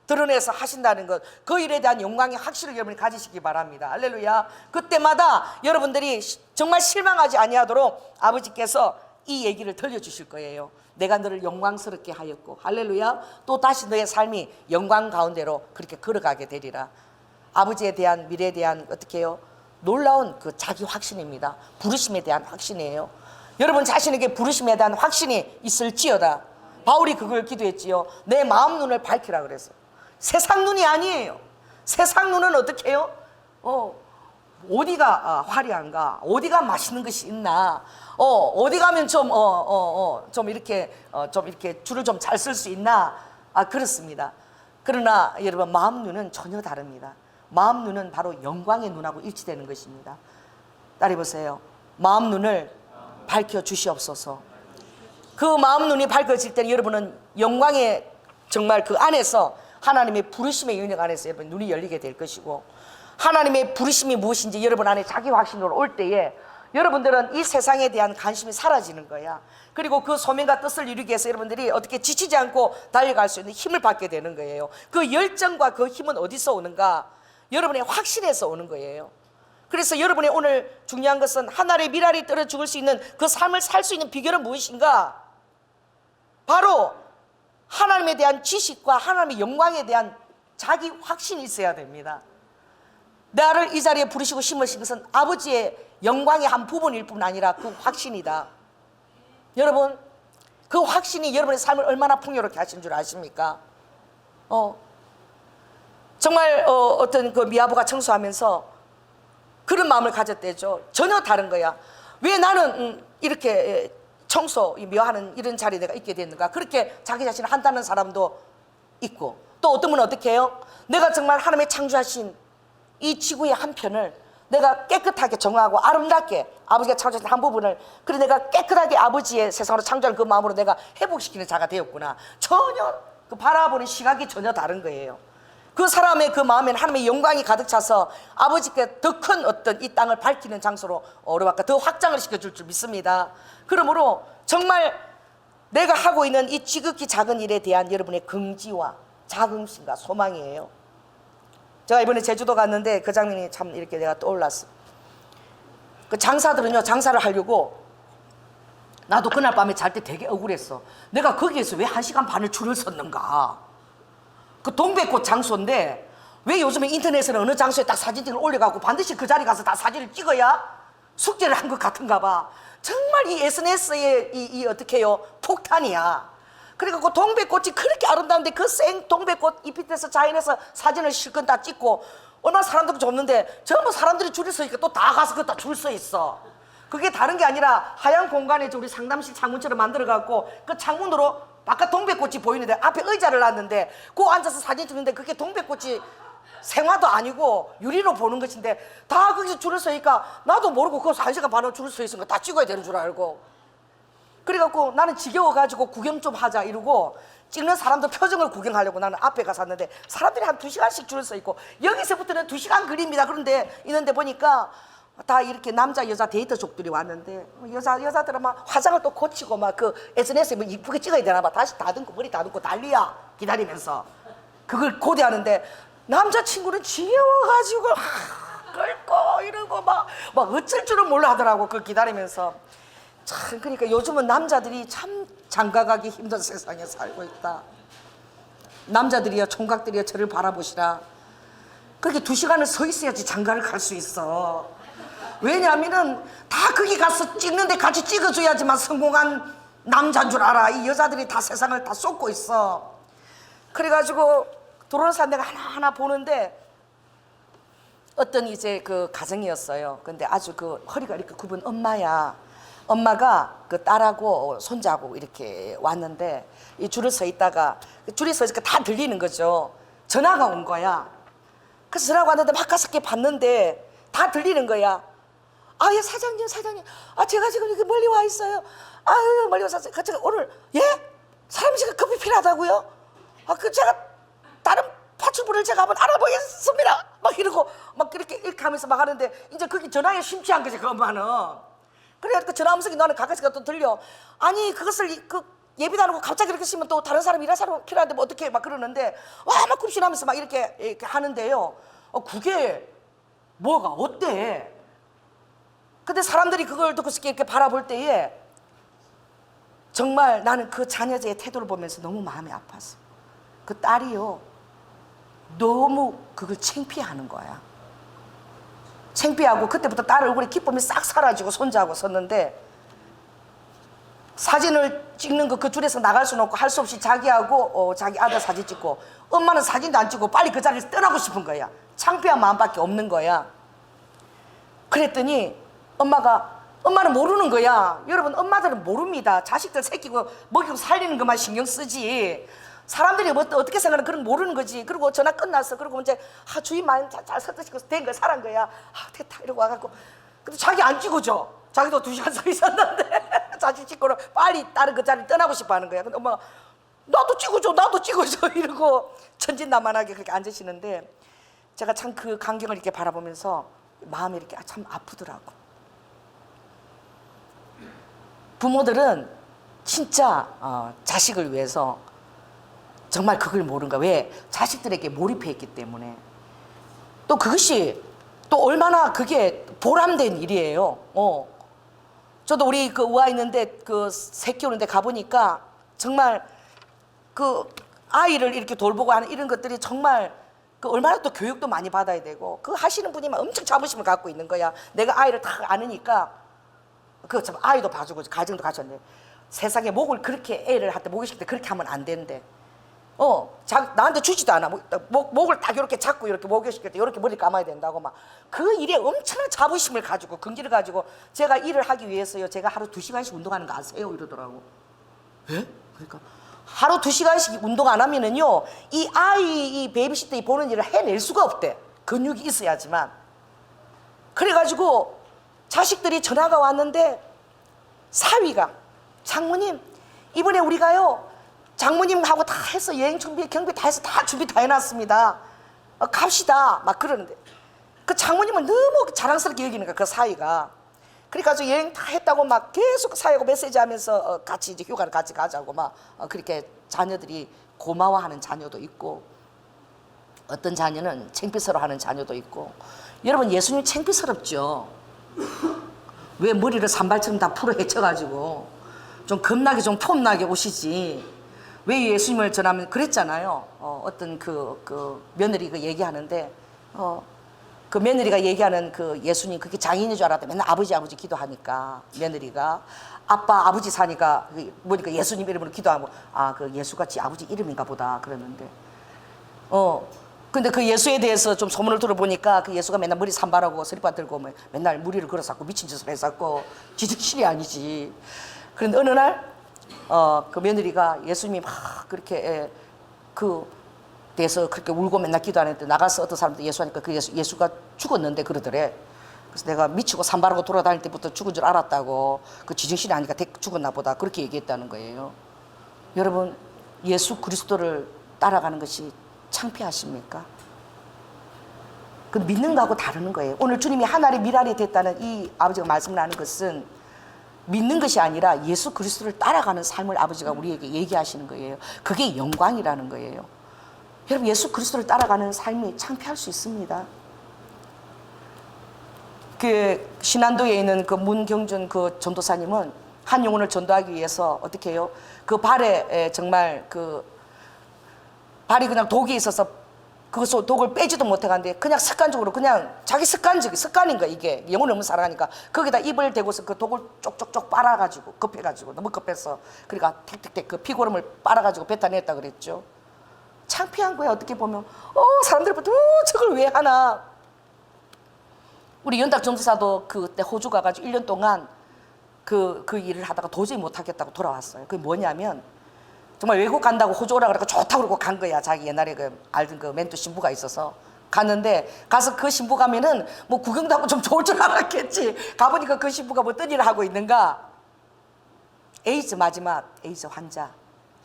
드러내서 하신다는 것, 그 일에 대한 영광의 확신을 여러분이 가지시기 바랍니다. 할렐루야. 그때마다 여러분들이 정말 실망하지 아니하도록 아버지께서 이 얘기를 들려주실 거예요. 내가 너를 영광스럽게 하였고, 할렐루야, 또 다시 너의 삶이 영광 가운데로 그렇게 걸어가게 되리라. 아버지에 대한, 미래에 대한 어떻게 해요? 놀라운 그 자기 확신입니다. 부르심에 대한 확신이에요. 여러분 자신에게 부르심에 대한 확신이 있을지어다. 바울이 그걸 기도했지요. 내 마음 눈을 밝히라 그래서. 세상 눈이 아니에요. 세상 눈은 어떻게 해요? 어디가 화려한가? 어디가 맛있는 것이 있나? 어디 가면 좀 이렇게 줄을 좀 잘 쓸 수 있나? 그렇습니다. 그러나 여러분 마음 눈은 전혀 다릅니다. 마음 눈은 바로 영광의 눈하고 일치되는 것입니다. 따라해 보세요. 마음 눈을 밝혀 주시옵소서. 그 마음 눈이 밝혀질 때는 여러분은 영광의 정말 그 안에서 하나님의 부르심의 영역 안에서 여러분 눈이 열리게 될 것이고, 하나님의 부르심이 무엇인지 여러분 안에 자기 확신으로 올 때에 여러분들은 이 세상에 대한 관심이 사라지는 거야. 그리고 그 소명과 뜻을 이루기 위해서 여러분들이 어떻게 지치지 않고 달려갈 수 있는 힘을 받게 되는 거예요. 그 열정과 그 힘은 어디서 오는가? 여러분의 확신에서 오는 거예요. 그래서 여러분의 오늘 중요한 것은 하늘의 미랄이 떨어 죽을 수 있는 그 삶을 살 수 있는 비결은 무엇인가? 바로 하나님에 대한 지식과 하나님의 영광에 대한 자기 확신이 있어야 됩니다. 나를 이 자리에 부르시고 심으신 것은 아버지의 영광의 한 부분일 뿐 아니라 그 확신이다. 여러분, 그 확신이 여러분의 삶을 얼마나 풍요롭게 하신 줄 아십니까? 정말 어떤 그 미아부가 청소하면서 그런 마음을 가졌대죠. 전혀 다른 거야. 왜 나는 이렇게 청소 미화하는 이런 자리에 내가 있게 됐는가? 그렇게 자기 자신을 한다는 사람도 있고, 또 어떤 분은 어떻게 해요? 내가 정말 하나님의 창조하신 이 지구의 한 편을 내가 깨끗하게 정화하고 아름답게, 아버지가 창조하신 한 부분을, 그래 내가 깨끗하게 아버지의 세상으로 창조하는 그 마음으로 내가 회복시키는 자가 되었구나. 전혀 그 바라보는 시각이 전혀 다른 거예요. 그 사람의 그 마음에는 하나님의 영광이 가득 차서 아버지께 더 큰 어떤 이 땅을 밝히는 장소로 더 확장을 시켜줄 줄 믿습니다. 그러므로 정말 내가 하고 있는 이 지극히 작은 일에 대한 여러분의 긍지와 자긍심과 소망이에요. 제가 이번에 제주도 갔는데 그 장면이 참 이렇게 내가 떠올랐어. 그 장사들은요, 장사를 하려고, 나도 그날 밤에 잘 때 되게 억울했어. 내가 거기에서 왜 1시간 반을 줄을 섰는가? 그 동백꽃 장소인데 왜 요즘에 인터넷에는 어느 장소에 딱 사진을 올려갖고 반드시 그 자리 가서 다 사진을 찍어야 숙제를 한 것 같은가 봐. 정말 이 SNS의 이 어떻게 해요? 폭탄이야. 그러니까 그 동백꽃이 그렇게 아름다운데 그 생 동백꽃 잎밑에서 자연에서 사진을 실컷 다 찍고, 얼마나 사람들도 줬는데 전부 사람들이 줄을 서니까 또 다 가서 그다 줄 서 있어. 그게 다른 게 아니라 하얀 공간에 우리 상담실 창문처럼 만들어갖고 그 창문으로 바깥 동백꽃이 보이는데 앞에 의자를 놨는데 그 앉아서 사진 찍는데 그게 동백꽃이 생화도 아니고 유리로 보는 것인데 다 거기서 줄을 서니까 나도 모르고 거기서 1시간 반을 줄을 서 있으니까 다 찍어야 되는 줄 알고, 그래갖고 나는 지겨워가지고 구경 좀 하자 이러고 찍는 사람들 표정을 구경하려고 나는 앞에 가서 샀는데 사람들이 한 2시간씩 줄을 서 있고, 여기서부터는 2시간 거리입니다. 그런데 있는데 보니까 다 이렇게 남자 여자 데이터족들이 왔는데 여자들은 막 화장을 또 고치고 막 그 SNS에 뭐 이쁘게 찍어야 되나 봐. 다시 다듬고 머리 다듬고 난리야 기다리면서 그걸 고대하는데, 남자친구는 지겨워가지고 끓고 이러고 막 어쩔 줄은 몰라 하더라고 그 기다리면서. 참, 그러니까 요즘은 남자들이 참 장가가기 힘든 세상에 살고 있다. 남자들이여, 총각들이여, 저를 바라보시라. 그렇게 2시간을 서 있어야지 장가를 갈 수 있어. 왜냐하면은 다 거기 가서 찍는데 같이 찍어줘야지만 성공한 남자인 줄 알아. 이 여자들이 다 세상을 다 쏟고 있어. 그래가지고 들어오는 사람 내가 하나하나 보는데 어떤 이제 그 가정이었어요. 근데 아주 그 허리가 이렇게 굽은 엄마야. 엄마가 그 딸하고 손자하고 이렇게 왔는데 이 줄을 서 있다가 줄이 서 있으니까 다 들리는 거죠. 전화가 온 거야. 그래서 전화가 왔는데 막 가서 이렇게 봤는데 다 들리는 거야. 예, 사장님. 제가 지금 이렇게 멀리 와 있어요. 멀리 와서 제가 오늘, 예? 사람이 제가 급히 필요하다고요? 그 제가 다른 파출부를 제가 한번 알아보겠습니다. 막 이러고 막 이렇게 하면서 막 하는데 이제 그게 전화에 심취한 거지 그 엄마는. 그래 그 전화 음성이 나는 가까이서 또 들려. 아니 그것을 그 예비도 안 하고 갑자기 이렇게 쓰면 또 다른 사람 일할 사람 필요한데 뭐 어떻게 막 그러는데 막 굽신하면서 막 이렇게 하는데요. 그게 뭐가 어때? 근데 사람들이 그걸 듣고 이렇게 바라볼 때에 정말 나는 그 자녀의 태도를 보면서 너무 마음이 아팠어. 그 딸이요 너무 그걸 창피해하는 거야. 창피하고 그때부터 딸 얼굴에 기쁨이 싹 사라지고 손자하고 섰는데 사진을 찍는 그 줄에서 나갈 수는 없고 할 수 없이 자기하고 자기 아들 사진 찍고 엄마는 사진도 안 찍고 빨리 그 자리에서 떠나고 싶은 거야. 창피한 마음밖에 없는 거야. 그랬더니 엄마는 모르는 거야. 여러분 엄마들은 모릅니다. 자식들 새끼고 먹이고 살리는 것만 신경 쓰지 사람들이 뭐 어떻게 생각하는 그런 거 모르는 거지. 그리고 전화 끝났어. 그리고 이제 주인 많이 잘 서드시고 된 거 사는 거야. 됐다 이러고 와갖고 근데 자기 안 찍어줘. 자기도 2시간 서 있었는데 자식 찍고는 빨리 다른 그 자리 떠나고 싶어 하는 거야. 근데 엄마가 나도 찍어줘 이러고 천진난만하게 그렇게 앉으시는데 제가 참 그 광경을 이렇게 바라보면서 마음이 이렇게 참 아프더라고. 부모들은 진짜 자식을 위해서 정말 그걸 모르는 거야. 왜? 자식들에게 몰입해 있기 때문에. 또 그것이 또 얼마나 그게 보람된 일이에요. 저도 우리 그 우아 있는데 그 새 키우는데 가보니까 정말 그 아이를 이렇게 돌보고 하는 이런 것들이 정말 그 얼마나 또 교육도 많이 받아야 되고 그 하시는 분이 막 엄청 자부심을 갖고 있는 거야. 내가 아이를 다 아느니까 그 참 아이도 봐주고 가정도 가졌네. 세상에 목을 그렇게 애를 할 때 목욕시킬 때 그렇게 하면 안 된대. 나한테 주지도 않아. 목을 딱 이렇게 잡고 이렇게 목욕시킬 때 이렇게 머리 감아야 된다고 막 그 일에 엄청난 자부심을 가지고 긍지를 가지고 제가 일을 하기 위해서요. 제가 하루 2시간씩 운동하는 거 아세요? 이러더라고. 예? 그러니까 하루 2시간씩 운동 안 하면은요 이 아이 이 베이비시터 보는 일을 해낼 수가 없대. 근육이 있어야지만. 그래가지고 자식들이 전화가 왔는데 사위가 장모님 이번에 우리가요 장모님하고 다 해서 여행 준비 경비 다 해서 다 준비 다 해놨습니다. 갑시다 막 그러는데 그 장모님은 너무 자랑스럽게 여기는 거야 그 사위가. 그래가지고 여행 다 했다고 막 계속 사위하고 메시지하면서 같이 이제 휴가를 같이 가자고 막 그렇게 자녀들이 고마워하는 자녀도 있고 어떤 자녀는 창피스러워하는 자녀도 있고. 여러분 예수님 창피스럽죠. 왜 머리를 산발처럼 다 풀어 헤쳐가지고 좀 겁나게 좀 폼나게 오시지. 왜 예수님을 전하면 그랬잖아요. 어떤 그 며느리가 얘기하는데 그 며느리가 얘기하는 그 예수님 그게 장인인 줄 알았대. 맨날 아버지 기도하니까 며느리가 아버지 사니까 보니까 예수님 이름으로 기도하고 그 예수같이 아버지 이름인가 보다 그러는데 근데 그 예수에 대해서 좀 소문을 들어보니까 그 예수가 맨날 머리 산발하고 서리바 들고 맨날 무리를 걸어쌌고 미친 짓을 했었고 지득실이 아니지. 그런데 어느 날 그 며느리가 예수님이 막 그렇게 그 대해서 그렇게 울고 맨날 기도하는데 나가서 어떤 사람들 예수하니까 그 예수가 죽었는데 그러더래. 그래서 내가 미치고 산발하고 돌아다닐 때부터 죽은 줄 알았다고. 그 지정신이 아니니까 죽었나 보다 그렇게 얘기했다는 거예요. 여러분 예수 그리스도를 따라가는 것이 창피하십니까? 그 믿는 거하고 다르는 거예요. 오늘 주님이 하나의 미랄이 됐다는 이 아버지가 말씀을 하는 것은 믿는 것이 아니라 예수 그리스도를 따라가는 삶을 아버지가 우리에게 얘기하시는 거예요. 그게 영광이라는 거예요. 여러분 예수 그리스도를 따라가는 삶이 창피할 수 있습니다. 그 신안도에 있는 그 문경준 그 전도사님은 한 영혼을 전도하기 위해서 어떻게 해요? 그 발에 정말 그 발이 그냥 독이 있어서 그 독을 빼지도 못해가는데 그냥 습관적으로 그냥 자기 습관인 거야. 이게 영혼이 없는 살아가니까 거기다 입을 대고서 그 독을 쪽쪽쪽 빨아가지고 급해가지고 너무 급해서 그러니까 택택택 그 피고름을 빨아가지고 뱉어냈다 그랬죠. 창피한 거야. 어떻게 보면 사람들이 저걸 왜 하나. 우리 연탁 전도사도 그때 호주 가가지고 1년 동안 그 일을 하다가 도저히 못하겠다고 돌아왔어요. 그게 뭐냐면 정말 외국 간다고 호주 오라 그러고 좋다고 그러고 간 거야. 자기 옛날에 그 알던 그 멘토 신부가 있어서 갔는데 가서 그 신부 가면은 뭐 구경도 하고 좀 좋을 줄 알았겠지. 가보니까 그 신부가 뭐 어떤 일을 하고 있는가. 에이즈 마지막 에이즈 환자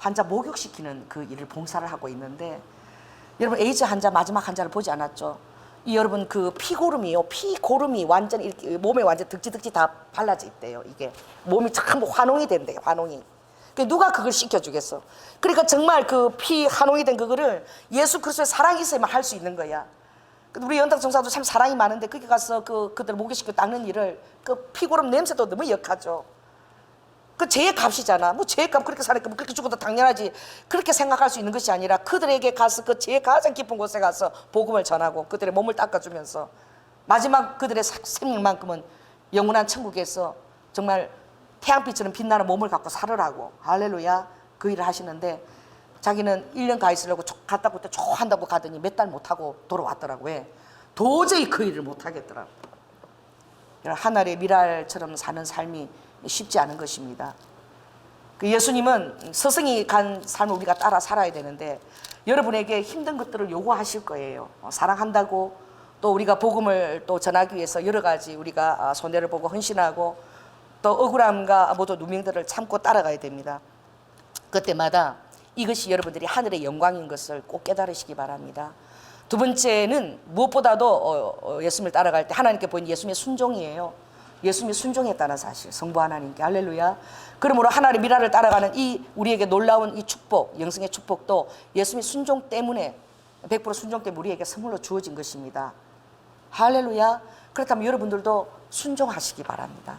환자 목욕시키는 그 일을 봉사를 하고 있는데, 여러분 에이즈 환자 마지막 환자를 보지 않았죠? 이 여러분 그 피고름이요, 피고름이 완전 이렇게 몸에 완전 득지득지 다 발라져 있대요. 이게 몸이 전부 환웅이 된대요. 환웅이. 누가 그걸 시켜주겠어? 그러니까 정말 그 피 환웅이 된 그거를 예수 그리스도의 사랑이 있어야만 할 수 있는 거야. 우리 연당 정사도 참 사랑이 많은데 거기 가서 그들 목욕시켜 닦는 일을, 그 피고름 냄새도 너무 역하죠. 그 죄의 값이잖아. 뭐 죄의 값 그렇게 사니까 뭐 그렇게 죽어도 당연하지, 그렇게 생각할 수 있는 것이 아니라 그들에게 가서 그 죄의 가장 깊은 곳에 가서 복음을 전하고 그들의 몸을 닦아주면서 마지막 그들의 생명만큼은 영원한 천국에서 정말 태양빛처럼 빛나는 몸을 갖고 살으라고, 할렐루야, 그 일을 하시는데, 자기는 1년 가 있으려고 갔다 그때 한다고 가더니 몇 달 못하고 돌아왔더라고. 왜? 도저히 그 일을 못하겠더라고. 하늘의 미랄처럼 사는 삶이 쉽지 않은 것입니다. 그 예수님은 스승이 간 삶을 우리가 따라 살아야 되는데, 여러분에게 힘든 것들을 요구하실 거예요. 사랑한다고, 또 우리가 복음을 또 전하기 위해서 여러 가지 우리가 손해를 보고 헌신하고, 또 억울함과 모두 누명들을 참고 따라가야 됩니다. 그때마다 이것이 여러분들이 하늘의 영광인 것을 꼭 깨달으시기 바랍니다. 두 번째는 무엇보다도 예수님을 따라갈 때 하나님께 보인 예수님의 순종이에요. 예수님이 순종했다는 사실, 성부 하나님께, 할렐루야. 그러므로 하나님의 미라를 따라가는 이 우리에게 놀라운 이 축복, 영생의 축복도 예수님의 순종 때문에, 100% 순종 때문에 우리에게 선물로 주어진 것입니다. 할렐루야. 그렇다면 여러분들도 순종하시기 바랍니다.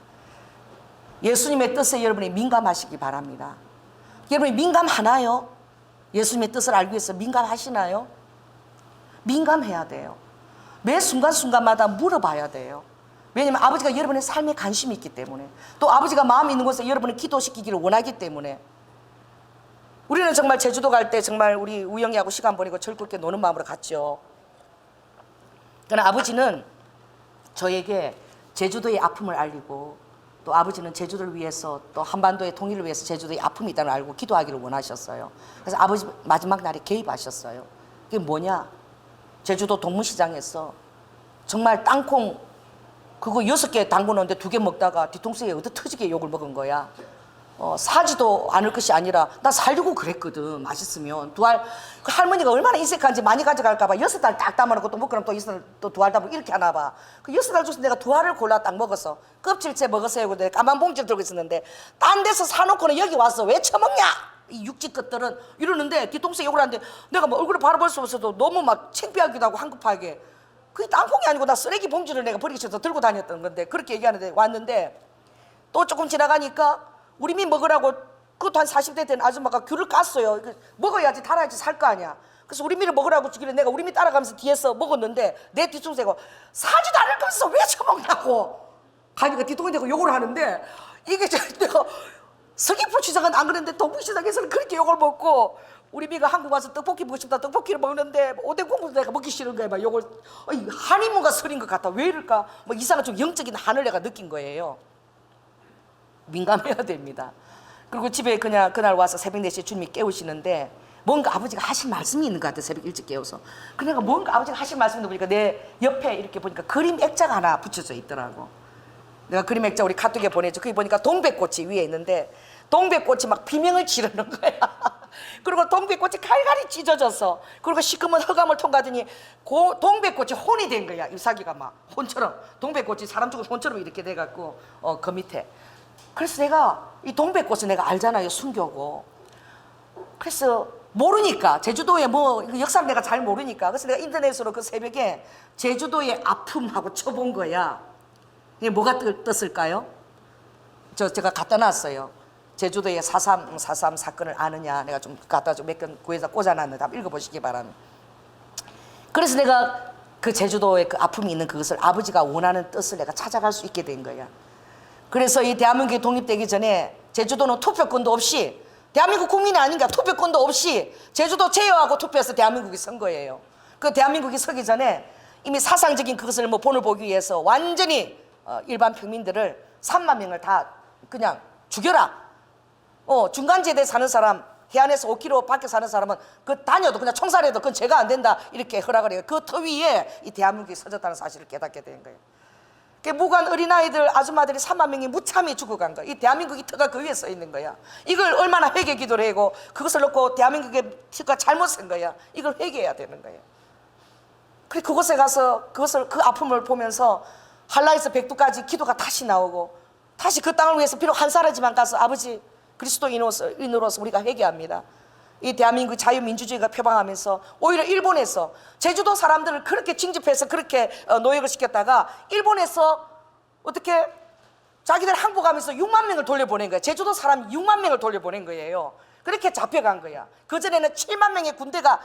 예수님의 뜻에 여러분이 민감하시기 바랍니다. 여러분이 민감하나요? 예수님의 뜻을 알기 위해서 민감하시나요? 민감해야 돼요. 매 순간순간마다 물어봐야 돼요. 왜냐하면 아버지가 여러분의 삶에 관심이 있기 때문에, 또 아버지가 마음이 있는 곳에 여러분을 기도시키기를 원하기 때문에. 우리는 정말 제주도 갈 때 정말 우리 우영이하고 시간 보내고 즐겁게 노는 마음으로 갔죠. 그러나 아버지는 저에게 제주도의 아픔을 알리고, 또 아버지는 제주도를 위해서, 또 한반도의 통일을 위해서 제주도의 아픔이 있다는 걸 알고 기도하기를 원하셨어요. 그래서 아버지 마지막 날에 개입하셨어요. 그게 뭐냐? 제주도 동문시장에서 정말 땅콩 그거 6개 담궈놓는데 2개 먹다가 뒤통수에 얻어 터지게 욕을 먹은 거야. 사지도 않을 것이 아니라, 나 살려고 그랬거든. 맛있으면 그 할머니가 얼마나 인색한지, 많이 가져갈까 봐 6알 딱 담아놓고 또 먹으면 또 2알 담고 이렇게 하나 봐. 그 6알 중에서 내가 2알을 골라 딱 먹었어. 껍질째 먹었어요. 근데 까만 봉지를 들고 있었는데, 딴 데서 사놓고는 여기 와서 왜 처먹냐, 이 육지 것들은, 이러는데 뒤통수에 욕을 하는데, 내가 뭐 얼굴을 바라볼 수 없어도 너무 막 창피하기도 하고 한급하게, 그게 땅콩이 아니고 나 쓰레기 봉지를 내가 버리기 싫어서 들고 다녔던 건데, 그렇게 얘기하는데 왔는데, 또 조금 지나가니까 우리 미 먹으라고 그것도 한 40대 된 아줌마가 귤을 깠어요. 먹어야지 달아야지 살 거 아니야. 그래서 우리 미를 먹으라고 주길래 내가 우리 미 따라가면서 뒤에서 먹었는데, 내 뒤통수에 사지도 않을 거면서 왜 처먹냐고 가니까 뒤통수에 대고 욕을 하는데, 이게 내가 서귀포 시장은 안 그랬는데 동부시장에서는 그렇게 욕을 먹고, 우리 미가 한국 와서 떡볶이 먹고 싶다 떡볶이를 먹는데 오뎅 국물도 내가 먹기 싫은 거야. 막 욕을, 한인무가 설인 것 같아. 왜 이럴까? 뭐 이상한 좀 영적인 한을 내가 느낀 거예요. 민감해야 됩니다. 그리고 집에 그냥 그날 와서 새벽 4시에 주님이 깨우시는데, 뭔가 아버지가 하신 말씀이 있는 것 같아. 새벽 일찍 깨워서. 그러니까 뭔가 아버지가 하신 말씀도 보니까 내 옆에 이렇게 보니까 그림 액자가 하나 붙여져 있더라고. 내가 그림 액자 우리 카톡에 보내줘. 거기 보니까 동백꽃이 위에 있는데, 동백꽃이 막 비명을 지르는 거야. 그리고 동백꽃이 갈갈이 찢어져서, 그리고 시커먼 흑암을 통과하더니 동백꽃이 혼이 된 거야. 잎사귀가 막 혼처럼, 동백꽃이 사람 죽은 혼처럼 이렇게 돼갖고 그 밑에. 그래서 내가 이 동백꽃을 내가 알잖아요, 순교고. 그래서 모르니까, 제주도의 뭐 역사를 내가 잘 모르니까, 그래서 내가 인터넷으로 그 새벽에 제주도의 아픔하고 쳐본 거야. 이게 뭐가 떴을까요? 제가 갖다 놨어요. 제주도의 4.3 사건을 아느냐, 내가 좀 갖다 몇 건 구해서 꽂아놨는데 한번 읽어보시기 바랍니다. 그래서 내가 그 제주도의 그 아픔이 있는 그것을, 아버지가 원하는 뜻을 내가 찾아갈 수 있게 된 거야. 그래서 이 대한민국이 독립되기 전에 제주도는 투표권도 없이, 대한민국 국민이 아닌가, 투표권도 없이 제주도 제어하고 투표해서 대한민국이 선 거예요. 그 대한민국이 서기 전에 이미 사상적인 그것을 뭐 본을 보기 위해서 완전히 일반 평민들을 3만 명을 다 그냥 죽여라. 중간지대에 사는 사람, 해안에서 5km 밖에 사는 사람은 그 다녀도 그냥 총살해도 그건 죄가 안 된다, 이렇게 허락을 해요. 그 터 위에 이 대한민국이 서졌다는 사실을 깨닫게 된 거예요. 무관 어린아이들 아줌마들이 3만 명이 무참히 죽어간 거야. 이 대한민국이 터가 그 위에 써 있는 거야. 이걸 얼마나 회개 기도를 하고 그것을 놓고 대한민국의 터가 잘못 쓴 거야. 이걸 회개해야 되는 거야. 그래 그곳에 가서 그것을 그 아픔을 보면서 한라에서 백두까지 기도가 다시 나오고 다시 그 땅을 위해서 비록 한 사라지만 가서 아버지 그리스도인으로서 우리가 회개합니다. 이 대한민국 자유민주주의가 표방하면서 오히려 일본에서 제주도 사람들을 그렇게 징집해서 그렇게 노역을 시켰다가 일본에서 어떻게 자기들 항복하면서 6만 명을 돌려보낸 거예요. 제주도 사람 6만 명을 돌려보낸 거예요. 그렇게 잡혀간 거야. 그전에는 7만 명의 군대가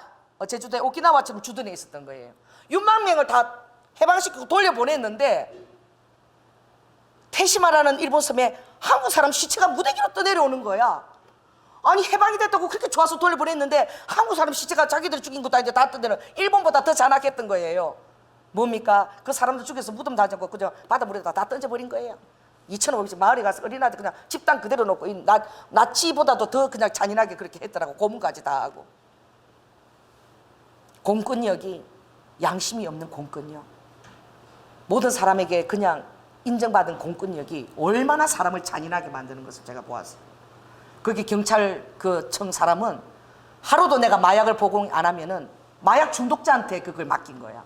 제주도에 오키나와처럼 주둔해 있었던 거예요. 6만 명을 다 해방시키고 돌려보냈는데 테시마라는 일본 섬에 한국 사람 시체가 무대기로 떠내려오는 거야. 아니 해방이 됐다고 그렇게 좋아서 돌려보냈는데 한국 사람 시체가 자기들이 죽인 것도 아닌데 다 떠내려 일본보다 더 잔악했던 거예요. 뭡니까? 그 사람들 죽여서 무덤 다 잡고 그저 바닷물에다 다 던져버린 거예요. 2,500씩 마을에 가서 어린아이들 그냥 집단 그대로 놓고 나치보다도 더 그냥 잔인하게 그렇게 했더라고. 고문까지 다 하고. 공권력이 양심이 없는 공권력, 모든 사람에게 그냥 인정받은 공권력이 얼마나 사람을 잔인하게 만드는 것을 제가 보았어요. 거기 경찰 청 사람은 하루도 내가 마약을 보고 안 하면은 마약 중독자한테 그걸 맡긴 거야.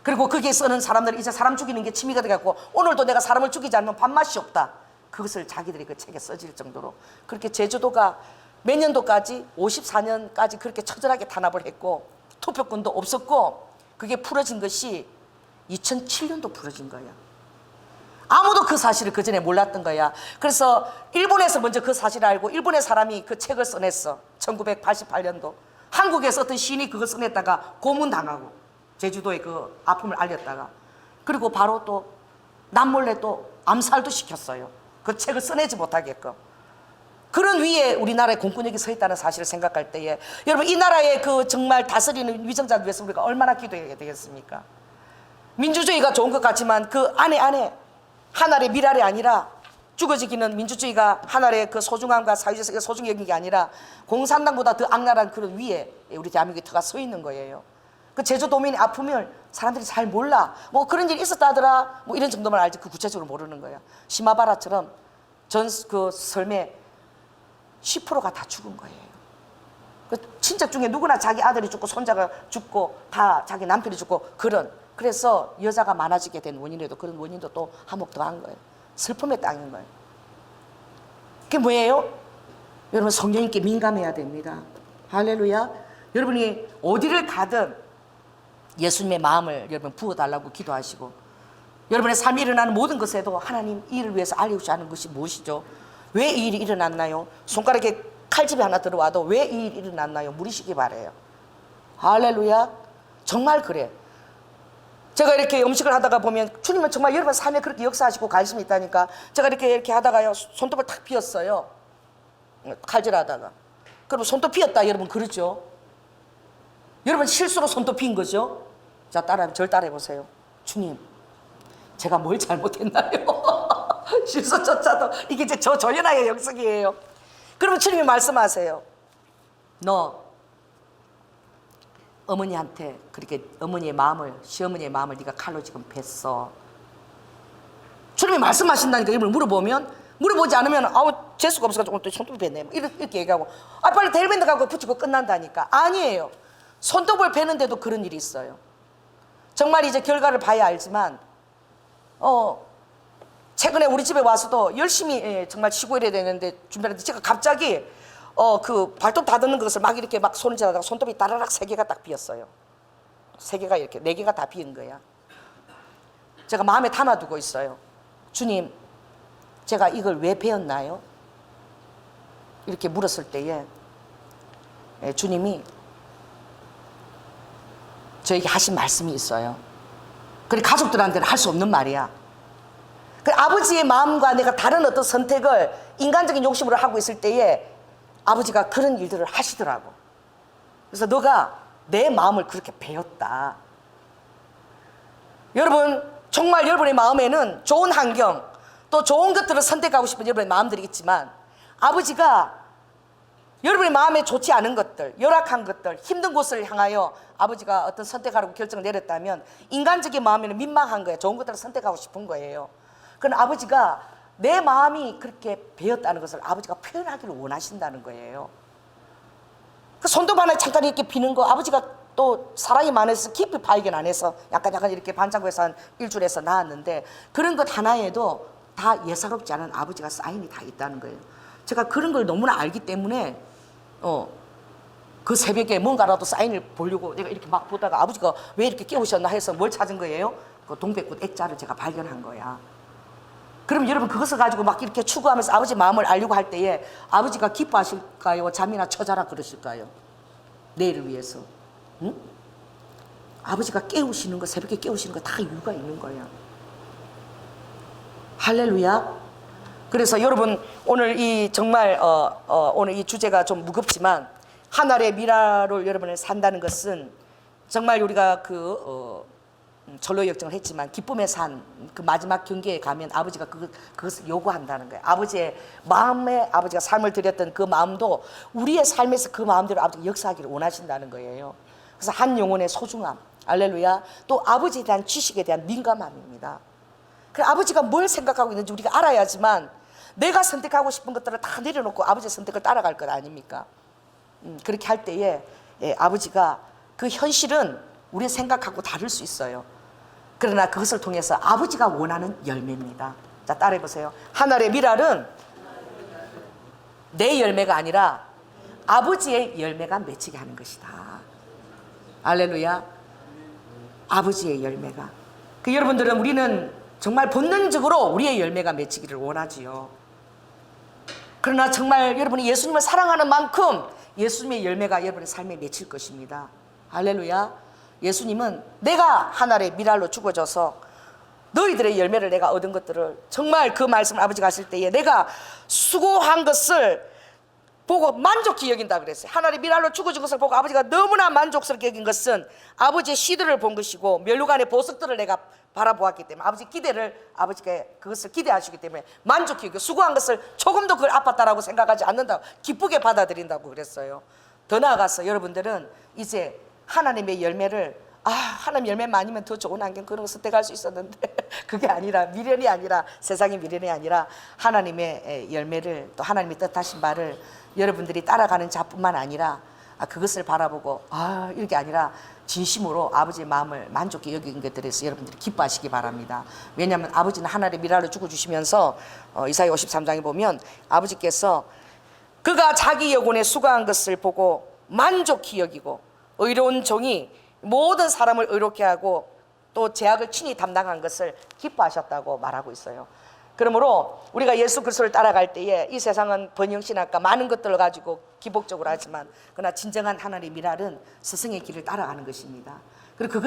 그리고 거기에 쓰는 사람들은 이제 사람 죽이는 게 취미가 돼갖고 오늘도 내가 사람을 죽이지 않으면 밥맛이 없다. 그것을 자기들이 그 책에 써질 정도로 그렇게 제주도가 몇 년도까지 54년까지 그렇게 처절하게 탄압을 했고 투표권도 없었고 그게 풀어진 것이 2007년도 풀어진 거야. 아무도 그 사실을 그 전에 몰랐던 거야. 그래서 일본에서 먼저 그 사실을 알고 일본의 사람이 그 책을 써냈어. 1988년도 한국에서 어떤 시인이 그걸 써냈다가 고문당하고 제주도의 그 아픔을 알렸다가 그리고 바로 또 남몰래 또 암살도 시켰어요. 그 책을 써내지 못하게끔. 그런 위에 우리나라의 공권력이 서 있다는 사실을 생각할 때에 여러분 이 나라의 그 정말 다스리는 위정자들 위해서 우리가 얼마나 기도해야 되겠습니까? 민주주의가 좋은 것 같지만 그 안에 하나의 미랄이 아니라 죽어지기는 민주주의가 하나의 그 소중함과 사회주의가 소중히 여긴 게 아니라 공산당보다 더 악랄한 그런 위에 우리 대한민국의 터가 서 있는 거예요. 그 제주도민의 아픔을 사람들이 잘 몰라. 뭐 그런 일이 있었다 하더라. 뭐 이런 정도만 알지 그 구체적으로 모르는 거야. 시마바라처럼 전 그 삶의 10%가 다 죽은 거예요. 그 친척 중에 누구나 자기 아들이 죽고 손자가 죽고 다 자기 남편이 죽고 그래서 여자가 많아지게 된 원인에도 그런 원인도 또 한몫 더한 거예요. 슬픔의 땅인 거예요. 그게 뭐예요? 여러분 성령님께 민감해야 됩니다. 할렐루야. 여러분이 어디를 가든 예수님의 마음을 여러분 부어달라고 기도하시고 여러분의 삶에 일어나는 모든 것에도 하나님 이 일을 위해서 알려주지 않은 것이 무엇이죠? 왜 이 일이 일어났나요? 손가락에 칼집이 하나 들어와도 왜 이 일이 일어났나요? 물으시기 바래요. 할렐루야. 정말 그래. 제가 이렇게 음식을 하다가 보면 주님은 정말 여러분 삶에 그렇게 역사하시고 관심이 있다니까 제가 이렇게 하다가요 손톱을 탁 피었어요. 칼질하다가. 그럼 손톱 피었다 여러분 그러죠? 여러분 실수로 손톱 핀 거죠? 자 절 따라해 보세요. 주님 제가 뭘 잘못했나요? 실수조차도 이게 이제 저 조연아의 영성이에요. 그러면 주님이 말씀하세요. 너 어머니한테 그렇게 어머니의 마음을 시어머니의 마음을 네가 칼로 지금 뱄어. 주님이 말씀하신다니까 이걸 물어보지 않으면 아우 재수가 없어가지고 오늘 또 손톱을 뱄네 이렇게 얘기하고 빨리 델밴드 갖고 붙이고 끝난다니까. 아니에요. 손톱을 베는데도 그런 일이 있어요. 정말 이제 결과를 봐야 알지만 최근에 우리 집에 와서도 열심히 정말 치고 이래야 되는데 준비하는데 제가 갑자기 그 발톱 다듬는 것을 막 이렇게 막 손을 지나다가 손톱이 따라락 3개가 딱 비었어요. 3개가 이렇게 4개가 다 비은 거야. 제가 마음에 담아두고 있어요. 주님 제가 이걸 왜 배웠나요? 이렇게 물었을 때에 주님이 저에게 하신 말씀이 있어요. 그래 가족들한테는 할 수 없는 말이야. 그 아버지의 마음과 내가 다른 어떤 선택을 인간적인 욕심으로 하고 있을 때에 아버지가 그런 일들을 하시더라고. 그래서 너가 내 마음을 그렇게 배웠다. 여러분 정말 여러분의 마음에는 좋은 환경 또 좋은 것들을 선택하고 싶은 여러분의 마음들이 있지만 아버지가 여러분의 마음에 좋지 않은 것들, 열악한 것들, 힘든 곳을 향하여 아버지가 어떤 선택하라고 결정을 내렸다면 인간적인 마음에는 민망한 거예요. 좋은 것들을 선택하고 싶은 거예요. 그러나 아버지가 내 마음이 그렇게 베었다는 것을 아버지가 표현하기를 원하신다는 거예요. 그 손톱 하나 잠깐 이렇게 비는 거 아버지가 또 사랑이 많아서 깊이 발견 안 해서 약간 이렇게 반창고에서 한 일주일에서 나왔는데 그런 것 하나에도 다 예사롭지 않은 아버지가 사인이 다 있다는 거예요. 제가 그런 걸 너무나 알기 때문에 그 새벽에 뭔가라도 사인을 보려고 내가 이렇게 막 보다가 아버지가 왜 이렇게 깨우셨나 해서 뭘 찾은 거예요? 그 동백꽃 액자를 제가 발견한 거야. 그럼 여러분 그것을 가지고 막 이렇게 추구하면서 아버지 마음을 알려고 할 때에 아버지가 기뻐하실까요? 잠이나 쳐자라 그러실까요? 내일을 위해서. 응? 아버지가 깨우시는 거, 새벽에 깨우시는 거 다 이유가 있는 거야. 할렐루야. 그래서 여러분 오늘 이 정말 오늘 이 주제가 좀 무겁지만 하늘의 미라를 여러분을 산다는 것은 정말 우리가 절로 역정을 했지만 기쁨의 산 그 마지막 경계에 가면 아버지가 그것을 요구한다는 거예요. 아버지의 마음에 아버지가 삶을 드렸던 그 마음도 우리의 삶에서 그 마음대로 아버지가 역사하기를 원하신다는 거예요. 그래서 한 영혼의 소중함, 할렐루야. 또 아버지에 대한 지식에 대한 민감함입니다. 그 아버지가 뭘 생각하고 있는지 우리가 알아야지만 내가 선택하고 싶은 것들을 다 내려놓고 아버지의 선택을 따라갈 것 아닙니까? 그렇게 할 때에 아버지가 그 현실은 우리의 생각하고 다를 수 있어요. 그러나 그것을 통해서 아버지가 원하는 열매입니다. 자, 따라해 보세요. 하늘의 미랄은 내 열매가 아니라 아버지의 열매가 맺히게 하는 것이다. 할렐루야. 아버지의 열매가. 여러분들은 우리는 정말 본능적으로 우리의 열매가 맺히기를 원하지요. 그러나 정말 여러분이 예수님을 사랑하는 만큼 예수님의 열매가 여러분의 삶에 맺힐 것입니다. 할렐루야. 예수님은 내가 하늘의 미랄로 죽어져서 너희들의 열매를 내가 얻은 것들을 정말 그 말씀을 아버지가 하실 때에 내가 수고한 것을 보고 만족히 여긴다 그랬어요. 하늘의 미랄로 죽어진 것을 보고 아버지가 너무나 만족스럽게 여긴 것은 아버지의 시들을 본 것이고 멸류관의 보석들을 내가 바라보았기 때문에 아버지가 그것을 기대하시기 때문에 만족히 여기고 수고한 것을 조금도 그걸 아팠다라고 생각하지 않는다고 기쁘게 받아들인다고 그랬어요. 더 나아가서 여러분들은 이제 하나님의 열매를 하나님 열매만 아니면 더 좋은 환경 그런 거 선택할 수 있었는데 그게 아니라 미련이 아니라 세상의 미련이 아니라 하나님의 열매를 또 하나님의 뜻하신 바를 여러분들이 따라가는 자뿐만 아니라 그것을 바라보고 이렇게 아니라 진심으로 아버지의 마음을 만족히 여긴 것들에서 여러분들이 기뻐하시기 바랍니다. 왜냐하면 아버지는 하늘의 미랄을 죽어주시면서 이사야 53장에 보면 아버지께서 그가 자기 영혼에 수고한 것을 보고 만족히 여기고 의로운 종이 모든 사람을 의롭게 하고 또 죄악을 친히 담당한 것을 기뻐하셨다고 말하고 있어요. 그러므로 우리가 예수 그리스도를 따라갈 때에 이 세상은 번영신학과 많은 것들을 가지고 기복적으로 하지만 그러나 진정한 하나님의 미랄은 스승의 길을 따라가는 것입니다. 그리고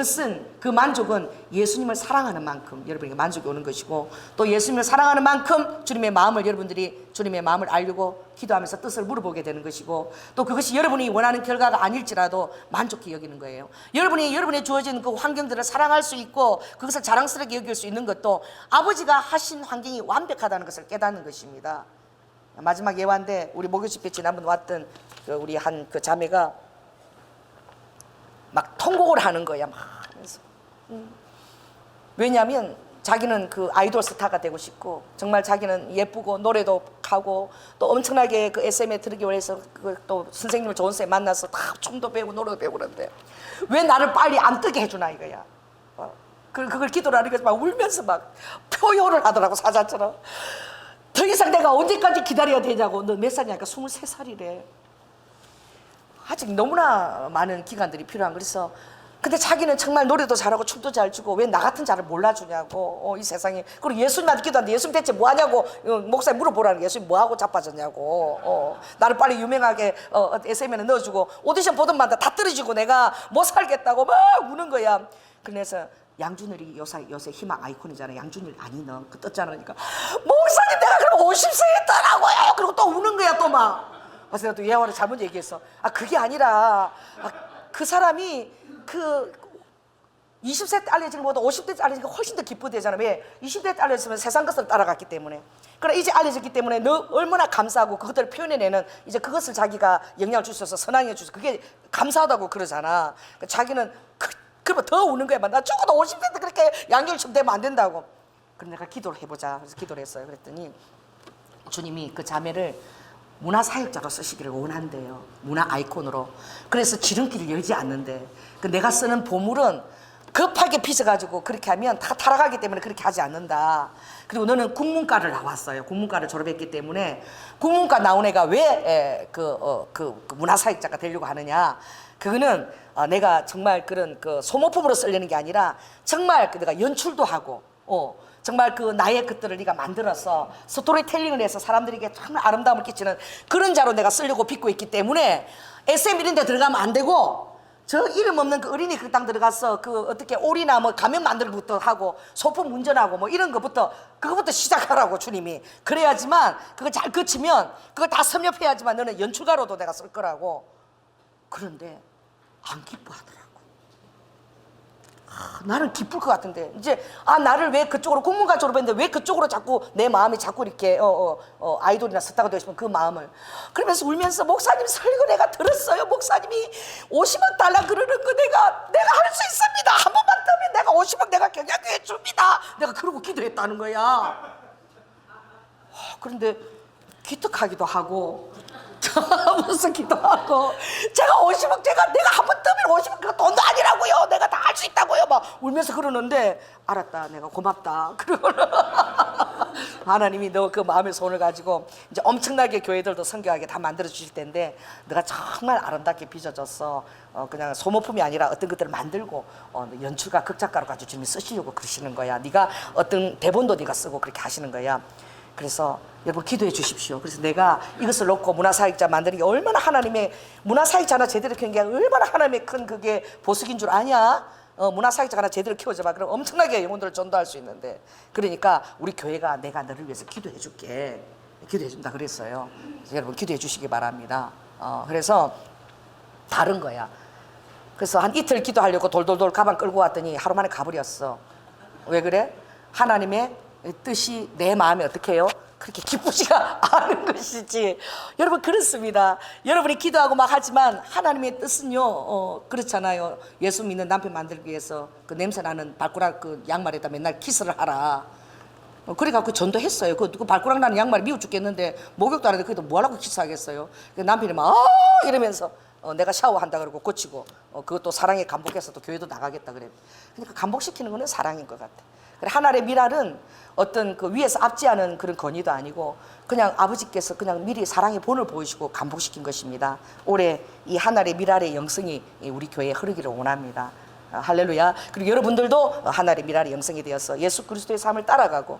그 만족은 예수님을 사랑하는 만큼 여러분에게 만족이 오는 것이고 또 예수님을 사랑하는 만큼 주님의 마음을 여러분들이 주님의 마음을 알려고 기도하면서 뜻을 물어보게 되는 것이고 또 그것이 여러분이 원하는 결과가 아닐지라도 만족히 여기는 거예요. 여러분의 주어진 그 환경들을 사랑할 수 있고 그것을 자랑스럽게 여길 수 있는 것도 아버지가 하신 환경이 완벽하다는 것을 깨닫는 것입니다. 마지막 예화인데 우리 목요 집회 지난번 왔던 우리 한 그 자매가 막 통곡을 하는 거야. 막 하면서. 왜냐하면 자기는 그 아이돌 스타가 되고 싶고 정말 자기는 예쁘고 노래도 하고 또 엄청나게 그 SM에 들기 위해서 또 선생님을 좋은 선생님 만나서 다 춤도 배우고 노래도 배우고 그러는데 왜 나를 빨리 안 뜨게 해주나 이거야. 그걸 기도를 하니까 막 울면서 막 표효를 하더라고 사자처럼. 더 이상 내가 언제까지 기다려야 되냐고. 너 몇 살이냐니까 23살이래. 아직 너무나 많은 기간들이 필요한. 그래서 근데 자기는 정말 노래도 잘하고 춤도 잘 추고 왜 나 같은 자를 몰라주냐고. 이 세상에. 그리고 예수님한테 기도하는데 예수님 대체 뭐하냐고 목사님 물어보라는 게 예수님 뭐하고 자빠졌냐고. 나를 빨리 유명하게 SM에는 넣어주고 오디션 보던 마다 다 떨어지고 내가 못 살겠다고 막 우는 거야. 그래서 양준일이 요새 희망 아이콘이잖아. 양준일 아니 너 그 떴잖아. 그러니까 목사님 내가 그럼 50세 있더라고요. 그리고 또 우는 거야 또 막. 그래서 내가 또 예화를 잘못 얘기했어. 그게 아니라 그 사람이 그 20세 때 알려지는 것보다 50대 때 알려지는 게 훨씬 더 기쁘대잖아. 왜? 20대 때 알려졌으면 세상 것을 따라갔기 때문에. 그러나 이제 알려졌기 때문에 너 얼마나 감사하고 그것들을 표현해내는 이제 그것을 자기가 영향을 주셔서 선왕해 주셔서 그게 감사하다고 그러잖아. 그러니까 자기는 그러면 더 우는 거야. 나 죽어도 50세 때 그렇게 양결처럼 되면 안 된다고. 그럼 내가 기도를 해보자. 그래서 기도를 했어요. 그랬더니 주님이 그 자매를 문화사역자로 쓰시기를 원한대요. 문화 아이콘으로. 그래서 지름길을 열지 않는데 그 내가 쓰는 보물은 급하게 빚어가지고 그렇게 하면 다 타락하기 때문에 그렇게 하지 않는다. 그리고 너는 국문과를 나왔어요. 국문과를 졸업했기 때문에 국문과 나온 애가 왜 문화사역자가 되려고 하느냐. 그거는 내가 정말 그런 그 소모품으로 쓰려는 게 아니라 정말 내가 연출도 하고 정말 그 나의 것들을 네가 만들어서 스토리텔링을 해서 사람들에게 정말 아름다움을 끼치는 그런 자로 내가 쓰려고 빚고 있기 때문에 SM 이런 데 들어가면 안 되고 저 이름 없는 그 어린이 극당 들어가서 그 어떻게 오리나 뭐 가면 만들기부터 하고 소품 운전하고 뭐 이런 그거부터 시작하라고 주님이. 그래야지만 그거 잘 거치면 그걸 다 섭렵해야지만 너는 연출가로도 내가 쓸 거라고. 그런데 안 기뻐하더라고. 나는 기쁠 것 같은데 이제 나를 왜 그쪽으로 국문과 졸업했는데 왜 그쪽으로 자꾸 내 마음이 자꾸 이렇게 아이돌이나 스타가 되고 싶은 그 마음을. 그러면서 울면서 목사님 설교 내가 들었어요. 목사님이 50억 달라 그러는 거 내가 할 수 있습니다. 한 번만 뜨면 내가 50억 내가 경영교회 줍니다. 내가 그러고 기도했다는 거야. 그런데 기특하기도 하고 무슨 기도하고 제가 50억 내가 한 번 뜨면 50억 그거 돈도 아니라고요. 내가 다 할 수 있다고요. 막 울면서 그러는데 알았다. 내가 고맙다. 그러고 하나님이 너 그 마음의 손을 가지고 이제 엄청나게 교회들도 성교하게 다 만들어 주실 텐데 너가 정말 아름답게 빚어졌어. 그냥 소모품이 아니라 어떤 것들을 만들고 연출가 극작가로 가지고 주님이 쓰시려고 그러시는 거야. 네가 어떤 대본도 네가 쓰고 그렇게 하시는 거야. 그래서 여러분 기도해 주십시오. 그래서 내가 이것을 놓고 문화사역자 만드는 게 얼마나 하나님의 문화사역자 하나 제대로 키우는 게 얼마나 하나님의 큰 그게 보석인 줄 아냐? 문화사역자 하나 제대로 키워줘봐. 그럼 엄청나게 영혼들을 전도할 수 있는데. 그러니까 우리 교회가 내가 너를 위해서 기도해 줄게. 기도해 준다 그랬어요. 그래서 여러분 기도해 주시기 바랍니다. 그래서 다른 거야. 그래서 한 이틀 기도하려고 돌돌돌 가방 끌고 왔더니 하루 만에 가버렸어. 왜 그래? 하나님의 뜻이 내 마음에 어떻게 해요? 그렇게 기쁘지가 않은 것이지. 여러분 그렇습니다. 여러분이 기도하고 막 하지만 하나님의 뜻은요 그렇잖아요. 예수 믿는 남편 만들기 위해서 그 냄새나는 발가락 그 양말에다 맨날 키스를 하라. 그래갖고 전도했어요. 그 발가락 나는 양말이 미워 죽겠는데 목욕도 안 하는데 그래도 뭐하라고 키스하겠어요. 남편이 막 이러면서 내가 샤워한다 그러고 고치고 그것도 사랑에 감복해서 또 교회도 나가겠다 그래. 그러니까 감복시키는 거는 사랑인 것 같아. 하나의 미랄은 어떤 그 위에서 압지하는 그런 건의도 아니고 그냥 아버지께서 그냥 미리 사랑의 본을 보이시고 감복시킨 것입니다. 올해 이 하나의 미랄의 영성이 우리 교회에 흐르기를 원합니다. 할렐루야. 그리고 여러분들도 하나의 미랄의 영성이 되어서 예수 그리스도의 삶을 따라가고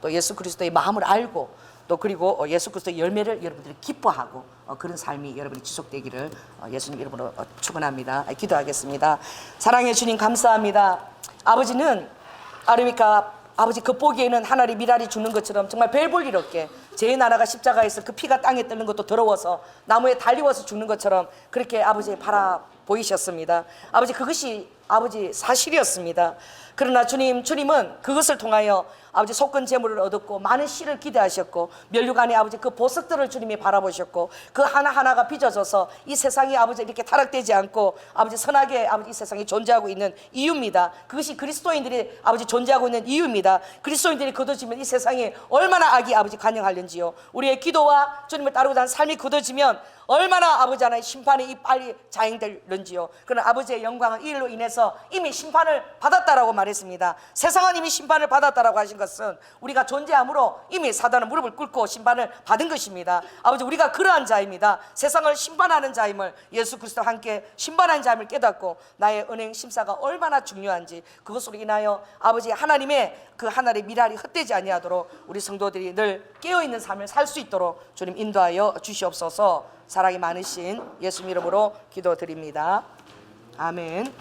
또 예수 그리스도의 마음을 알고 또 그리고 예수 그리스도의 열매를 여러분들이 기뻐하고 그런 삶이 여러분이 지속되기를 예수님 이름으로 축원합니다. 기도하겠습니다. 사랑해 주님 감사합니다. 아버지는 그러니까 아버지 겉보기에는 하나의 미랄이 죽는 것처럼 정말 별 볼 일 없게 제 나라가 십자가에서 그 피가 땅에 뜨는 것도 더러워서 나무에 달리워서 죽는 것처럼 그렇게 아버지 바라 보이셨습니다. 아버지 그것이 아버지 사실이었습니다. 그러나 주님은 그것을 통하여 아버지 속건 재물을 얻었고 많은 씨를 기대하셨고 면류관 안에 아버지 그 보석들을 주님이 바라보셨고 그 하나하나가 빚어져서 이 세상이 아버지 이렇게 타락되지 않고 아버지 선하게 아버지 이 세상이 존재하고 있는 이유입니다. 그것이 그리스도인들이 아버지 존재하고 있는 이유입니다. 그리스도인들이 거둬지면 이 세상에 얼마나 악이 아버지 관영하는지요. 우리의 기도와 주님을 따르고자 하는 삶이 굳어지면 얼마나 아버지 하나의 심판이 빨리 자행될는지요. 그러나 아버지의 영광은 이 일로 인해서 이미 심판을 받았다라고 말했습니다. 세상은 이미 심판을 받았다라고 하신 것은 우리가 존재함으로 이미 사단은 무릎을 꿇고 심판을 받은 것입니다. 아버지 우리가 그러한 자입니다. 세상을 심판하는 자임을 예수 그리스도와 함께 심판하는 자임을 깨닫고 나의 은행 심사가 얼마나 중요한지 그것으로 인하여 아버지 하나님의 그 하나의 미랄이 헛되지 아니하도록 우리 성도들이 늘 깨어있는 삶을 살 수 있도록 주님 인도하여 주시옵소서. 사랑이 많으신 예수님 이름으로 기도드립니다. 아멘.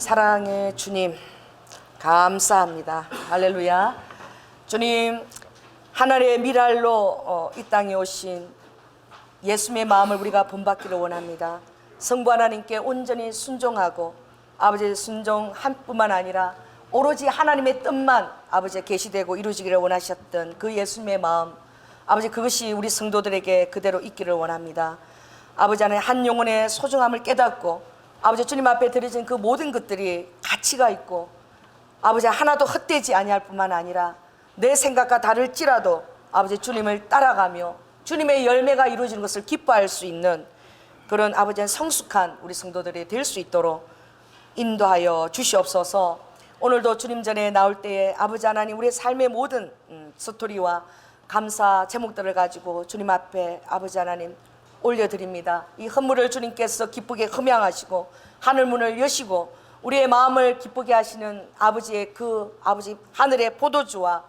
사랑의 주님, 감사합니다. 할렐루야. 주님, 하늘의 미랄로 이 땅에 오신 예수님의 마음을 우리가 본받기를 원합니다. 성부 하나님께 온전히 순종하고 아버지의 순종한 뿐만 아니라 오로지 하나님의 뜻만 아버지에 계시되고 이루어지기를 원하셨던 그 예수님의 마음, 아버지 그것이 우리 성도들에게 그대로 있기를 원합니다. 아버지 하나님, 한 영혼의 소중함을 깨닫고 아버지 주님 앞에 드려진 그 모든 것들이 가치가 있고 아버지 하나도 헛되지 아니할 뿐만 아니라 내 생각과 다를지라도 아버지 주님을 따라가며 주님의 열매가 이루어지는 것을 기뻐할 수 있는 그런 아버지의 성숙한 우리 성도들이 될 수 있도록 인도하여 주시옵소서. 오늘도 주님 전에 나올 때에 아버지 하나님, 우리의 삶의 모든 스토리와 감사 제목들을 가지고 주님 앞에 아버지 하나님 올려드립니다. 이 헌물을 주님께서 기쁘게 흠양하시고 하늘 문을 여시고 우리의 마음을 기쁘게 하시는 아버지의 그 아버지 하늘의 포도주와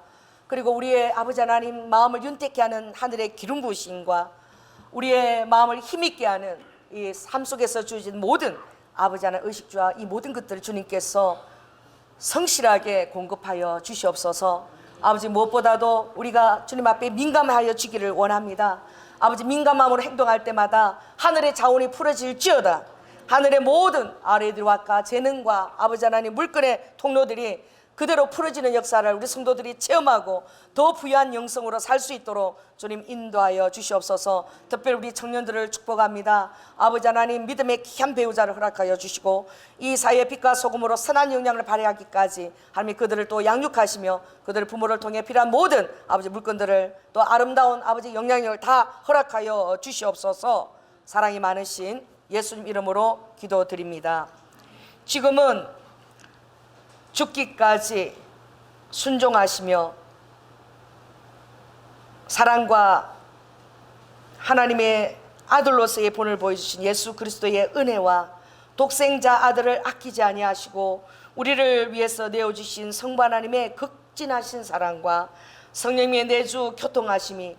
그리고 우리의 아버지 하나님 마음을 윤택케 하는 하늘의 기름 부으심과 우리의 마음을 힘있게 하는 이 삶 속에서 주신 모든 아버지 하나님 의식주와 이 모든 것들을 주님께서 성실하게 공급하여 주시옵소서. 아버지 무엇보다도 우리가 주님 앞에 민감하여 주기를 원합니다. 아버지 민감함으로 행동할 때마다 하늘의 자원이 풀어질지어다. 하늘의 모든 아래들과 재능과 아버지 하나님 물건의 통로들이 그대로 풀어지는 역사를 우리 성도들이 체험하고 더 부유한 영성으로 살 수 있도록 주님 인도하여 주시옵소서. 특별히 우리 청년들을 축복합니다. 아버지 하나님 믿음의 귀한 배우자를 허락하여 주시고 이 사회의 빛과 소금으로 선한 영향을 발휘하기까지 하나님 그들을 또 양육하시며 그들의 부모를 통해 필요한 모든 아버지 물건들을 또 아름다운 아버지 영향력을 다 허락하여 주시옵소서. 사랑이 많으신 예수님 이름으로 기도드립니다. 지금은 죽기까지 순종하시며 사랑과 하나님의 아들로서의 본을 보여주신 예수 그리스도의 은혜와 독생자 아들을 아끼지 아니하시고 우리를 위해서 내어주신 성부 하나님의 극진하신 사랑과 성령님의 내주 교통하심이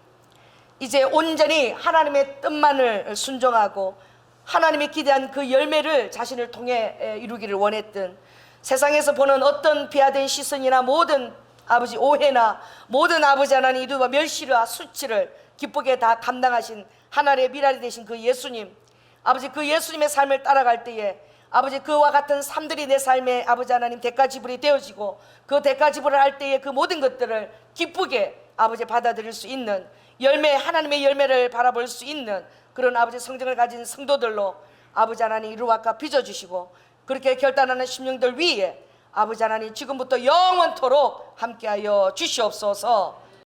이제 온전히 하나님의 뜻만을 순종하고 하나님이 기대한 그 열매를 자신을 통해 이루기를 원했던 세상에서 보는 어떤 비하된 시선이나 모든 아버지 오해나 모든 아버지 하나님 이루와 멸시와 수치를 기쁘게 다 감당하신 하늘의 미랄이 되신 그 예수님, 아버지 그 예수님의 삶을 따라갈 때에 아버지 그와 같은 삶들이 내 삶에 아버지 하나님 대가지불이 되어지고 그 대가지불을 할 때에 그 모든 것들을 기쁘게 아버지 받아들일 수 있는 열매, 하나님의 열매를 바라볼 수 있는 그런 아버지 성정을 가진 성도들로 아버지 하나님 이루와까 빚어주시고 그렇게 결단하는 심령들 위에 아버지 하나님 지금부터 영원토록 함께하여 주시옵소서.